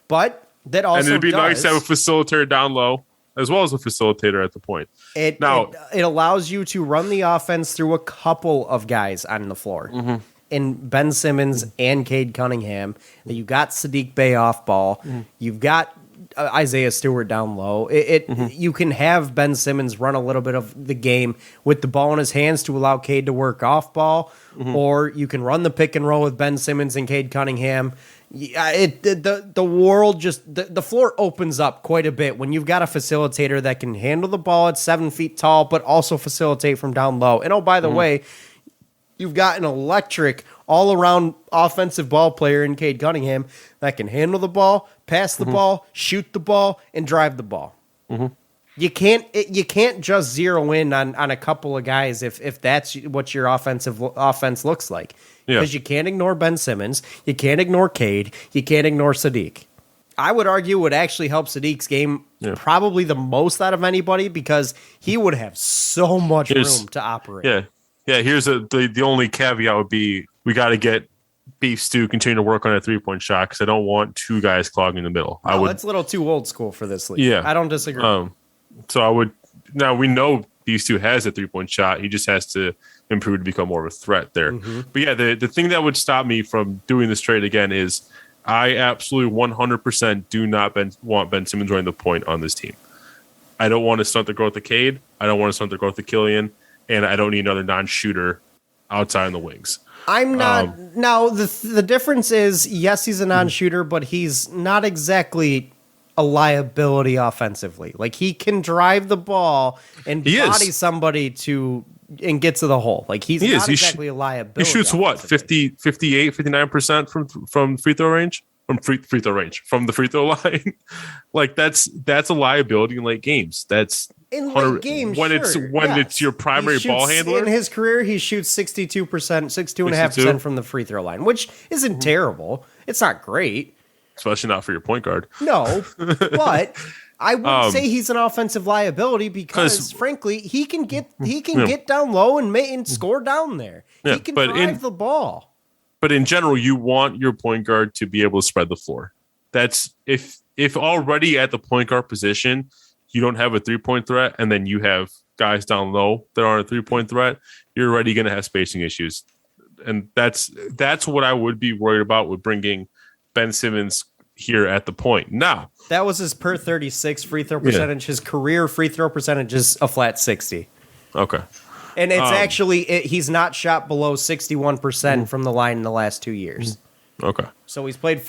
But that also it'd be nice to have a facilitator down low as well as a facilitator at the point. It allows you to run the offense through a couple of guys on the floor. Mm-hmm. In Ben Simmons and Cade Cunningham. You got Sadiq Bey off ball. You've got Isaiah Stewart down low. You can have Ben Simmons run a little bit of the game with the ball in his hands to allow Cade to work off ball, or you can run the pick and roll with Ben Simmons and Cade Cunningham. The world just the floor opens up quite a bit when you've got a facilitator that can handle the ball at 7 feet tall, but also facilitate from down low. And oh, by the way, you've got an electric all-around offensive ball player in Cade Cunningham that can handle the ball, pass the ball, shoot the ball, and drive the ball. You can't just zero in on a couple of guys if that's what your offense looks like. Because you can't ignore Ben Simmons, you can't ignore Cade, you can't ignore Sadiq. I would argue it would actually help Sadiq's game probably the most out of anybody because he would have so much room to operate. Yeah, here's the only caveat would be we got to get Beef Stew continue to work on a 3-point shot because I don't want 2 guys clogging the middle. That's a little too old school for this league. Yeah, I don't disagree. So I would now we know Beef Stew has a 3-point shot. He just has to improve to become more of a threat there. But yeah, the thing that would stop me from doing this trade again is I absolutely 100% do not want Ben Simmons running the point on this team. I don't want to stunt the growth of Cade. I don't want to stunt the growth of Killian. And I don't need another non-shooter outside in the wings. I'm not. Now, the difference is, yes, he's a non-shooter, but he's not exactly a liability offensively. Like, he can drive the ball and body somebody and get to the hole. Like, he's not exactly a liability. He shoots what, 50, 58, 59% from free throw range? From free throw range, from the free throw line. Like, that's a liability in late games. That's in late games when it's your primary ball handler. In his career, he shoots 62%, 62.5% from the free throw line, which isn't terrible. It's not great, especially not for your point guard. No, but I would say he's an offensive liability because, frankly, he can get down low and score down there. He can drive the ball. But in general, you want your point guard to be able to spread the floor. That's if already at the point guard position, you don't have a 3-point threat, and then you have guys down low that aren't a 3-point threat, you're already going to have spacing issues. And that's what I would be worried about with bringing Ben Simmons here at the point. Now, that was his per 36 free throw percentage. His career free throw percentage is a flat 60. Okay. And it's actually, he's not shot below 61% from the line in the last 2 years. Okay. So he's played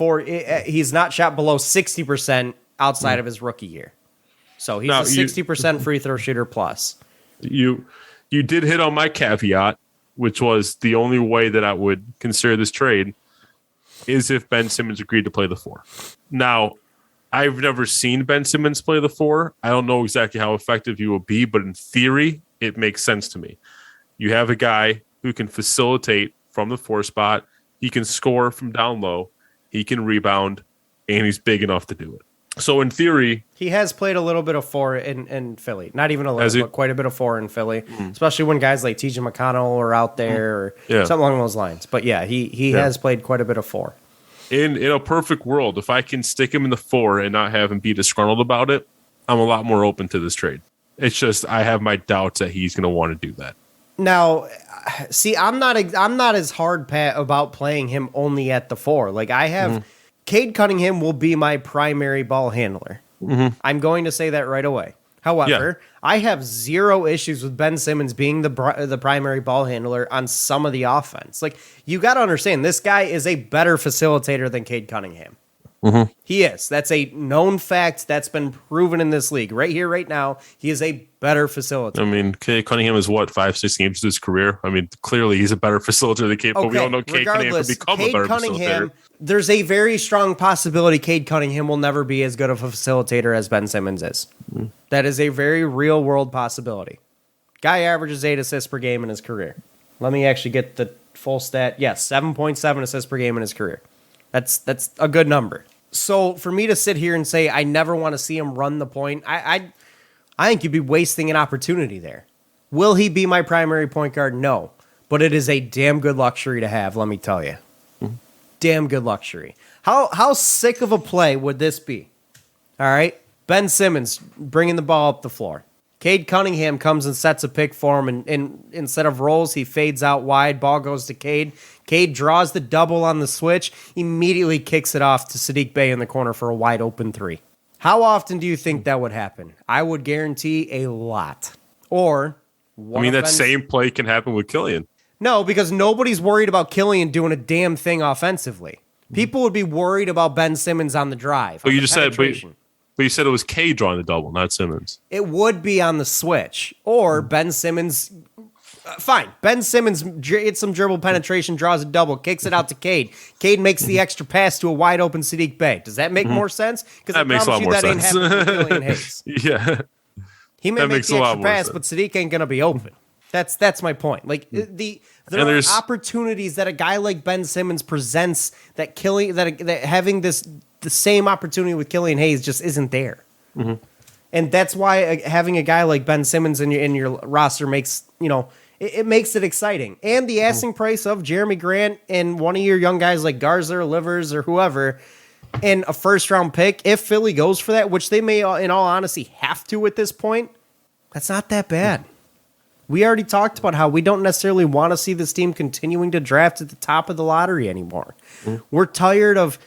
he's not shot below 60% outside of his rookie year. So he's a 60% free throw shooter plus. You did hit on my caveat, which was the only way that I would consider this trade is if Ben Simmons agreed to play the 4. Now, I've never seen Ben Simmons play the 4. I don't know exactly how effective he will be, but in theory, it makes sense to me. You have a guy who can facilitate from the 4 spot. He can score from down low. He can rebound, and he's big enough to do it. So in theory, he has played a little bit of 4 in Philly. Not even a little, but quite a bit of 4 in Philly, especially when guys like TJ McConnell are out there or something along those lines. But yeah, he has played quite a bit of 4. In a perfect world, if I can stick him in the 4 and not have him be disgruntled about it, I'm a lot more open to this trade. It's just I have my doubts that he's going to want to do that. Now, see, I'm not as hard pat about playing him only at the 4. Like I have, Cade Cunningham will be my primary ball handler. I'm going to say that right away. However, I have zero issues with Ben Simmons being the primary ball handler on some of the offense. Like, you got to understand, this guy is a better facilitator than Cade Cunningham. Mm-hmm. He is. That's a known fact that's been proven in this league. Right here, right now, he is a better facilitator. I mean, Cade Cunningham is what, 5-6 games into his career? I mean, clearly he's a better facilitator than Cade, but we don't know Cade Cunningham can become a better facilitator. There's a very strong possibility Cade Cunningham will never be as good of a facilitator as Ben Simmons is. Mm-hmm. That is a very real world possibility. Guy averages 8 assists per game in his career. Let me actually get the full stat. Yes, 7.7 assists per game in his career. That's a good number. So for me to sit here and say I never want to see him run the point, I think you'd be wasting an opportunity there. Will he be my primary point guard? No. But it is a damn good luxury to have, let me tell you. Mm-hmm. Damn good luxury. How sick of a play would this be? All right? Ben Simmons bringing the ball up the floor. Cade Cunningham comes and sets a pick for him, and instead of rolls, he fades out wide. Ball goes to Cade. Cade draws the double on the switch, immediately kicks it off to Saddiq Bey in the corner for a wide open three. How often do you think that would happen? I would guarantee a lot. Or, that same play can happen with Killian. No, because nobody's worried about Killian doing a damn thing offensively. People would be worried about Ben Simmons on the drive. But you just said, but you said it was Cade drawing the double, not Simmons. It would be on the switch. Or Ben Simmons... fine. Ben Simmons gets some dribble penetration, draws a double, kicks it out to Cade. Cade makes the extra pass to a wide open Saddiq Bey. Does that make more sense? Because that makes a lot more sense. Ain't happening with Killian Hayes. Yeah. He may make the extra pass, but Saddiq ain't going to be open. That's my point. Like there are opportunities that a guy like Ben Simmons presents that having the same opportunity with Killian Hayes just isn't there. Mm-hmm. And that's why having a guy like Ben Simmons in your roster makes, it makes it exciting. And the asking price of Jeremy Grant and one of your young guys like Garza or Livers or whoever, and a first-round pick, if Philly goes for that, which they may, in all honesty, have to at this point, that's not that bad. We already talked about how we don't necessarily want to see this team continuing to draft at the top of the lottery anymore. Mm-hmm. We're tired of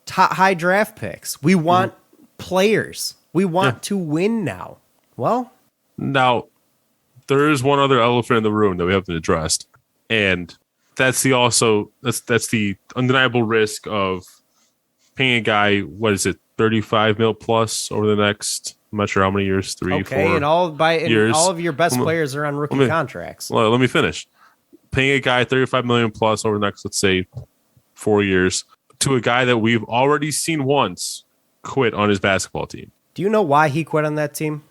high draft picks. We want players. We want to win now. Well, now there is one other elephant in the room that we haven't addressed, and that's the undeniable risk of paying a guy. What is it, 35 mil plus over the next? I'm not sure how many years, 3, 4 Okay, and all of your best Let me- players are on rookie contracts. Well, let me finish. Paying a guy 35 million plus over the next, let's say, 4 years to a guy that we've already seen once quit on his basketball team. Do you know why he quit on that team?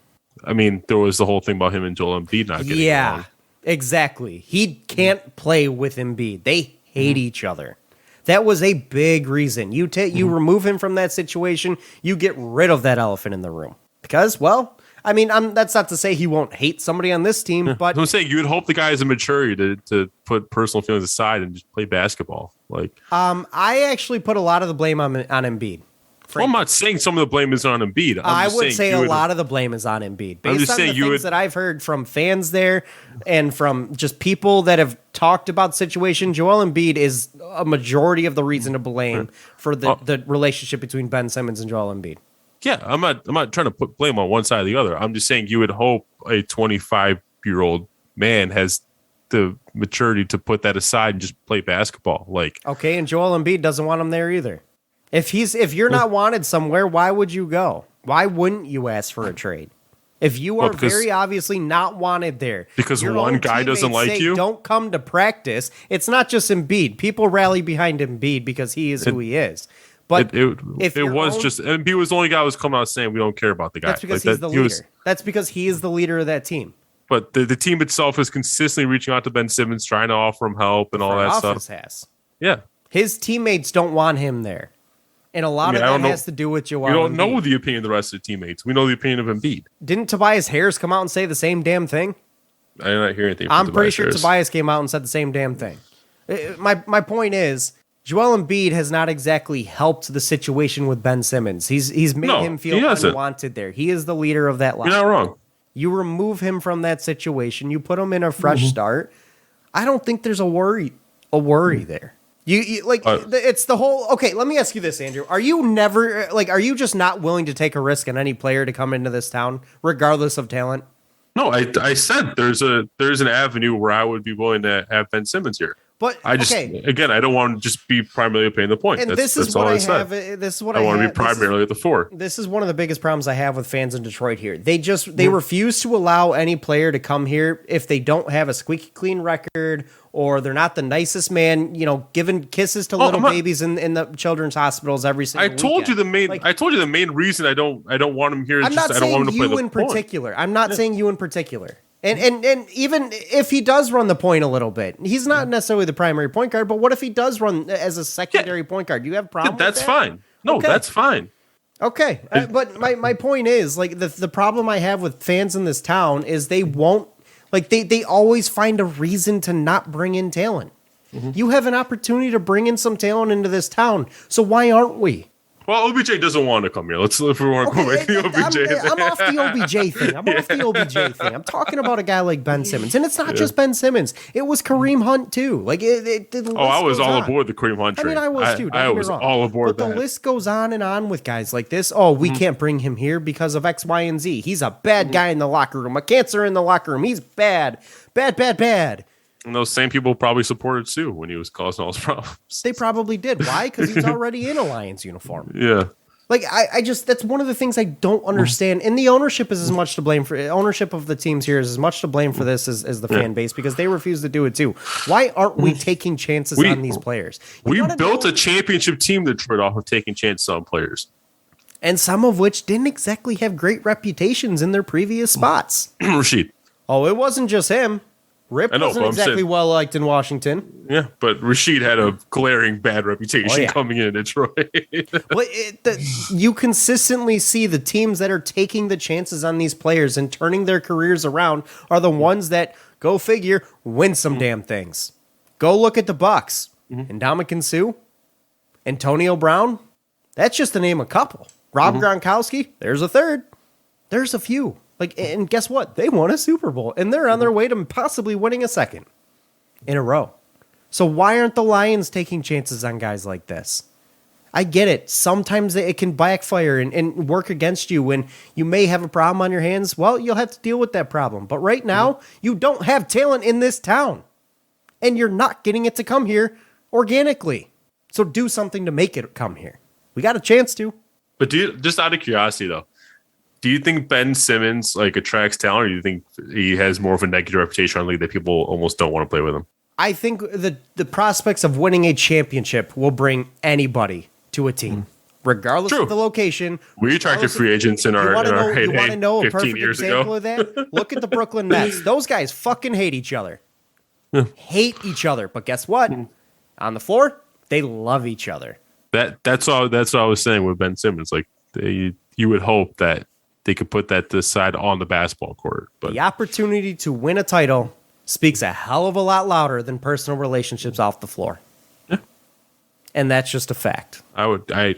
I mean, there was the whole thing about him and Joel Embiid not getting along. Exactly. He can't play with Embiid. They hate each other. That was a big reason. You remove him from that situation, you get rid of that elephant in the room. Because, well, I mean, that's not to say he won't hate somebody on this team, but I'm saying you would hope the guy has a maturity to put personal feelings aside and just play basketball. I actually put a lot of the blame on Embiid. Well, I'm not saying some of the blame is on Embiid. I would say a lot of the blame is on Embiid. Based on the things that I've heard from fans there and from just people that have talked about the situation, Joel Embiid is a majority of the reason to blame for the relationship between Ben Simmons and Joel Embiid. Yeah, I'm not trying to put blame on one side or the other. I'm just saying you would hope a 25-year-old man has the maturity to put that aside and just play basketball. Okay, and Joel Embiid doesn't want him there either. If you're not wanted somewhere, why would you go? Why wouldn't you ask for a trade? If you are very obviously not wanted there. Because one guy doesn't like you? Don't come to practice. It's not just Embiid. People rally behind Embiid because he is who he is. But Embiid was the only guy who was coming out saying we don't care about the guy. That's because he's the leader. That's because he is the leader of that team. But the team itself is consistently reaching out to Ben Simmons, trying to offer him help and all that stuff. Has. Yeah. His teammates don't want him there. And a lot of that has to do with Joel Embiid. We don't know the opinion of the rest of the teammates. We know the opinion of Embiid. Didn't Tobias Harris come out and say the same damn thing? I did not hear anything from I'm pretty sure Tobias came out and said the same damn thing. My point is, Joel Embiid has not exactly helped the situation with Ben Simmons. He's made him feel unwanted there. He is the leader of that line. You're not wrong. You remove him from that situation. You put him in a fresh start. I don't think there's a worry there. It's the whole. Okay, let me ask you this, Andrew. Are you just not willing to take a risk on any player to come into this town, regardless of talent? No, I said there's an avenue where I would be willing to have Ben Simmons here. But I just again, I don't want to just be primarily paying the point. And this is what I have. This is what I want to have. be primarily at the 4. This is one of the biggest problems I have with fans in Detroit here. They refuse to allow any player to come here if they don't have a squeaky clean record or they're not the nicest man, giving kisses to little babies in the children's hospitals every single weekend. I told you the main reason I don't want him here is I don't want him to play the particular. I'm not saying you in particular. And even if he does run the point a little bit, he's not necessarily the primary point guard, but what if he does run as a secondary point guard? Do you have a problem with that? That's fine. No, that's fine. Okay. But my point is, like, the problem I have with fans in this town is they won't, like, they always find a reason to not bring in talent. Mm-hmm. You have an opportunity to bring in some talent into this town, so why aren't we? Well, OBJ doesn't want to come here. If we want to go back to the OBJ thing. I'm off the OBJ thing. I'm talking about a guy like Ben Simmons. And it's not just Ben Simmons. It was Kareem Hunt, too. Like, I was all aboard the Kareem Hunt train. I was, too. I was all aboard that. But the list goes on and on with guys like this. Oh, we can't bring him here because of X, Y, and Z. He's a bad guy in the locker room. A cancer in the locker room. He's bad. Bad. And those same people probably supported Sue when he was causing all his problems. They probably did. Why? Because he's already in a Lions uniform. Yeah. Like, I just, that's one of the things I don't understand. And the ownership is as much to blame for, ownership of the teams here is as much to blame for this as the fan base, because they refuse to do it too. Why aren't we taking chances on these players? We built a championship team, Detroit, off of taking chances on players. And some of which didn't exactly have great reputations in their previous spots. Rashid. Oh, it wasn't just him. Rip wasn't exactly well liked in Washington. Yeah, but Rashid had a glaring bad reputation coming in Detroit. Well, you consistently see the teams that are taking the chances on these players and turning their careers around are the ones that, go figure, win some damn things. Go look at the Bucks. Ndamukong Suh, Antonio Brown. That's just to name a couple. Rob Gronkowski. There's a third. There's a few. Like, and guess what? They won a Super Bowl, and they're on their way to possibly winning a second in a row. So why aren't the Lions taking chances on guys like this? I get it. Sometimes it can backfire and work against you when you may have a problem on your hands. Well, you'll have to deal with that problem. But right now, you don't have talent in this town, and you're not getting it to come here organically. So do something to make it come here. We got a chance to. But just out of curiosity, though, do you think Ben Simmons attracts talent, or do you think he has more of a negative reputation on the league that people almost don't want to play with him? I think the prospects of winning a championship will bring anybody to a team, regardless of the location. We attracted free agents in our heyday. You want to know a perfect example of that? Look at the Brooklyn Nets. Those guys fucking hate each other. Hate each other. But guess what? On the floor, they love each other. That's all I was saying with Ben Simmons. Like, you would hope that they could put that to the side on the basketball court. But the opportunity to win a title speaks a hell of a lot louder than personal relationships off the floor. Yeah. And that's just a fact. I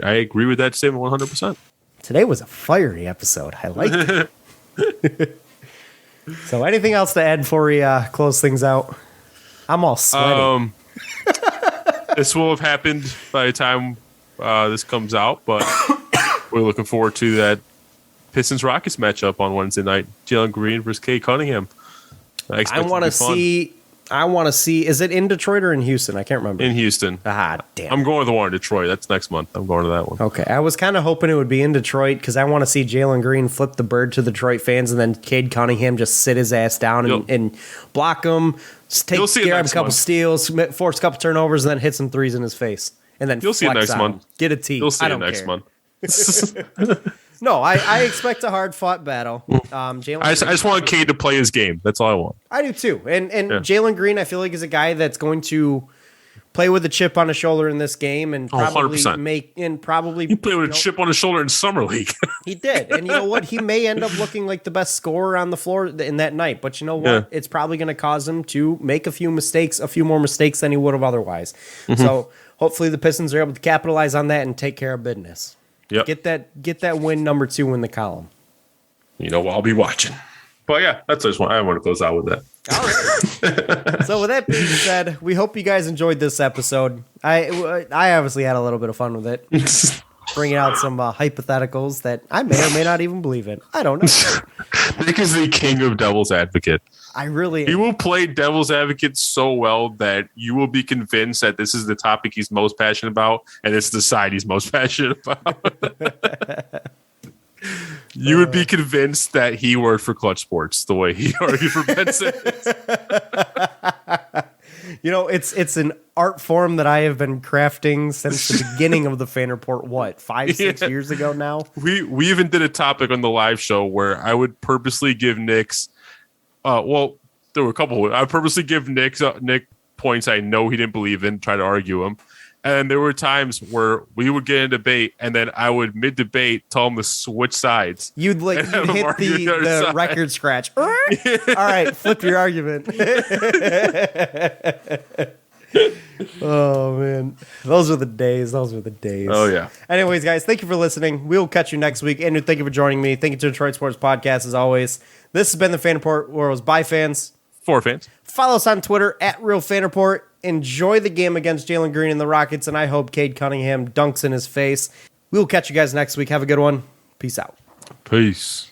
agree with that statement 100%. Today was a fiery episode. I like it. So anything else to add before we close things out? I'm all sweaty. This will have happened by the time this comes out, but we're looking forward to that Pistons Rockets matchup on Wednesday night. Jalen Green versus Cade Cunningham. I want to see. Is it in Detroit or in Houston? I can't remember. In Houston. Ah, damn. I'm going to the one in Detroit. That's next month. I'm going to that one. Okay. I was kind of hoping it would be in Detroit because I want to see Jalen Green flip the bird to the Detroit fans and then Cade Cunningham just sit his ass down and block him, scare him a couple steals, force a couple turnovers, and then hit some threes in his face. And then you'll see it next month. Get a tee. You'll see it next month. No, I expect a hard-fought battle. I just want Cade to play his game. That's all I want. I do too. And Jalen Green, I feel like, is a guy that's going to play with a chip on his shoulder in this game and probably 100%. He played with a chip on his shoulder in summer league. He did, and you know what? He may end up looking like the best scorer on the floor in that night. But you know what? Yeah. It's probably going to cause him to make a few more mistakes than he would have otherwise. Mm-hmm. So hopefully the Pistons are able to capitalize on that and take care of business. Yep. Get that win number 2 in the column. You know, I'll be watching. But yeah, that's just I want to close out with that. All right. So with that being said, we hope you guys enjoyed this episode. I obviously had a little bit of fun with it. Bringing out some hypotheticals that I may or may not even believe in. I don't know. Nick is the king of devil's advocate. I really He will play devil's advocate so well that you will be convinced that this is the topic he's most passionate about, and it's the side he's most passionate about. You would be convinced that he worked for Clutch Sports the way he argued for Ben Simmons. You know, it's an art form that I have been crafting since the beginning of the Fan Report. What, 5-6 years ago now? We even did a topic on the live show where I would purposely give Nick's. Well, there were a couple. I purposely give Nick points I know he didn't believe in, try to argue him. And there were times where we would get in a debate, and then I would mid-debate tell him to switch sides. You'd hit the record scratch. All right, flip your argument. Oh, man. Those were the days. Oh, yeah. Anyways, guys, thank you for listening. We'll catch you next week. Andrew, thank you for joining me. Thank you to Detroit Sports Podcast, as always. This has been the Fan Report, where it was by fans. For fans. Follow us on Twitter, @RealFanReport. Enjoy the game against Jalen Green and the Rockets, and I hope Cade Cunningham dunks in his face. We will catch you guys next week. Have a good one. Peace out. Peace.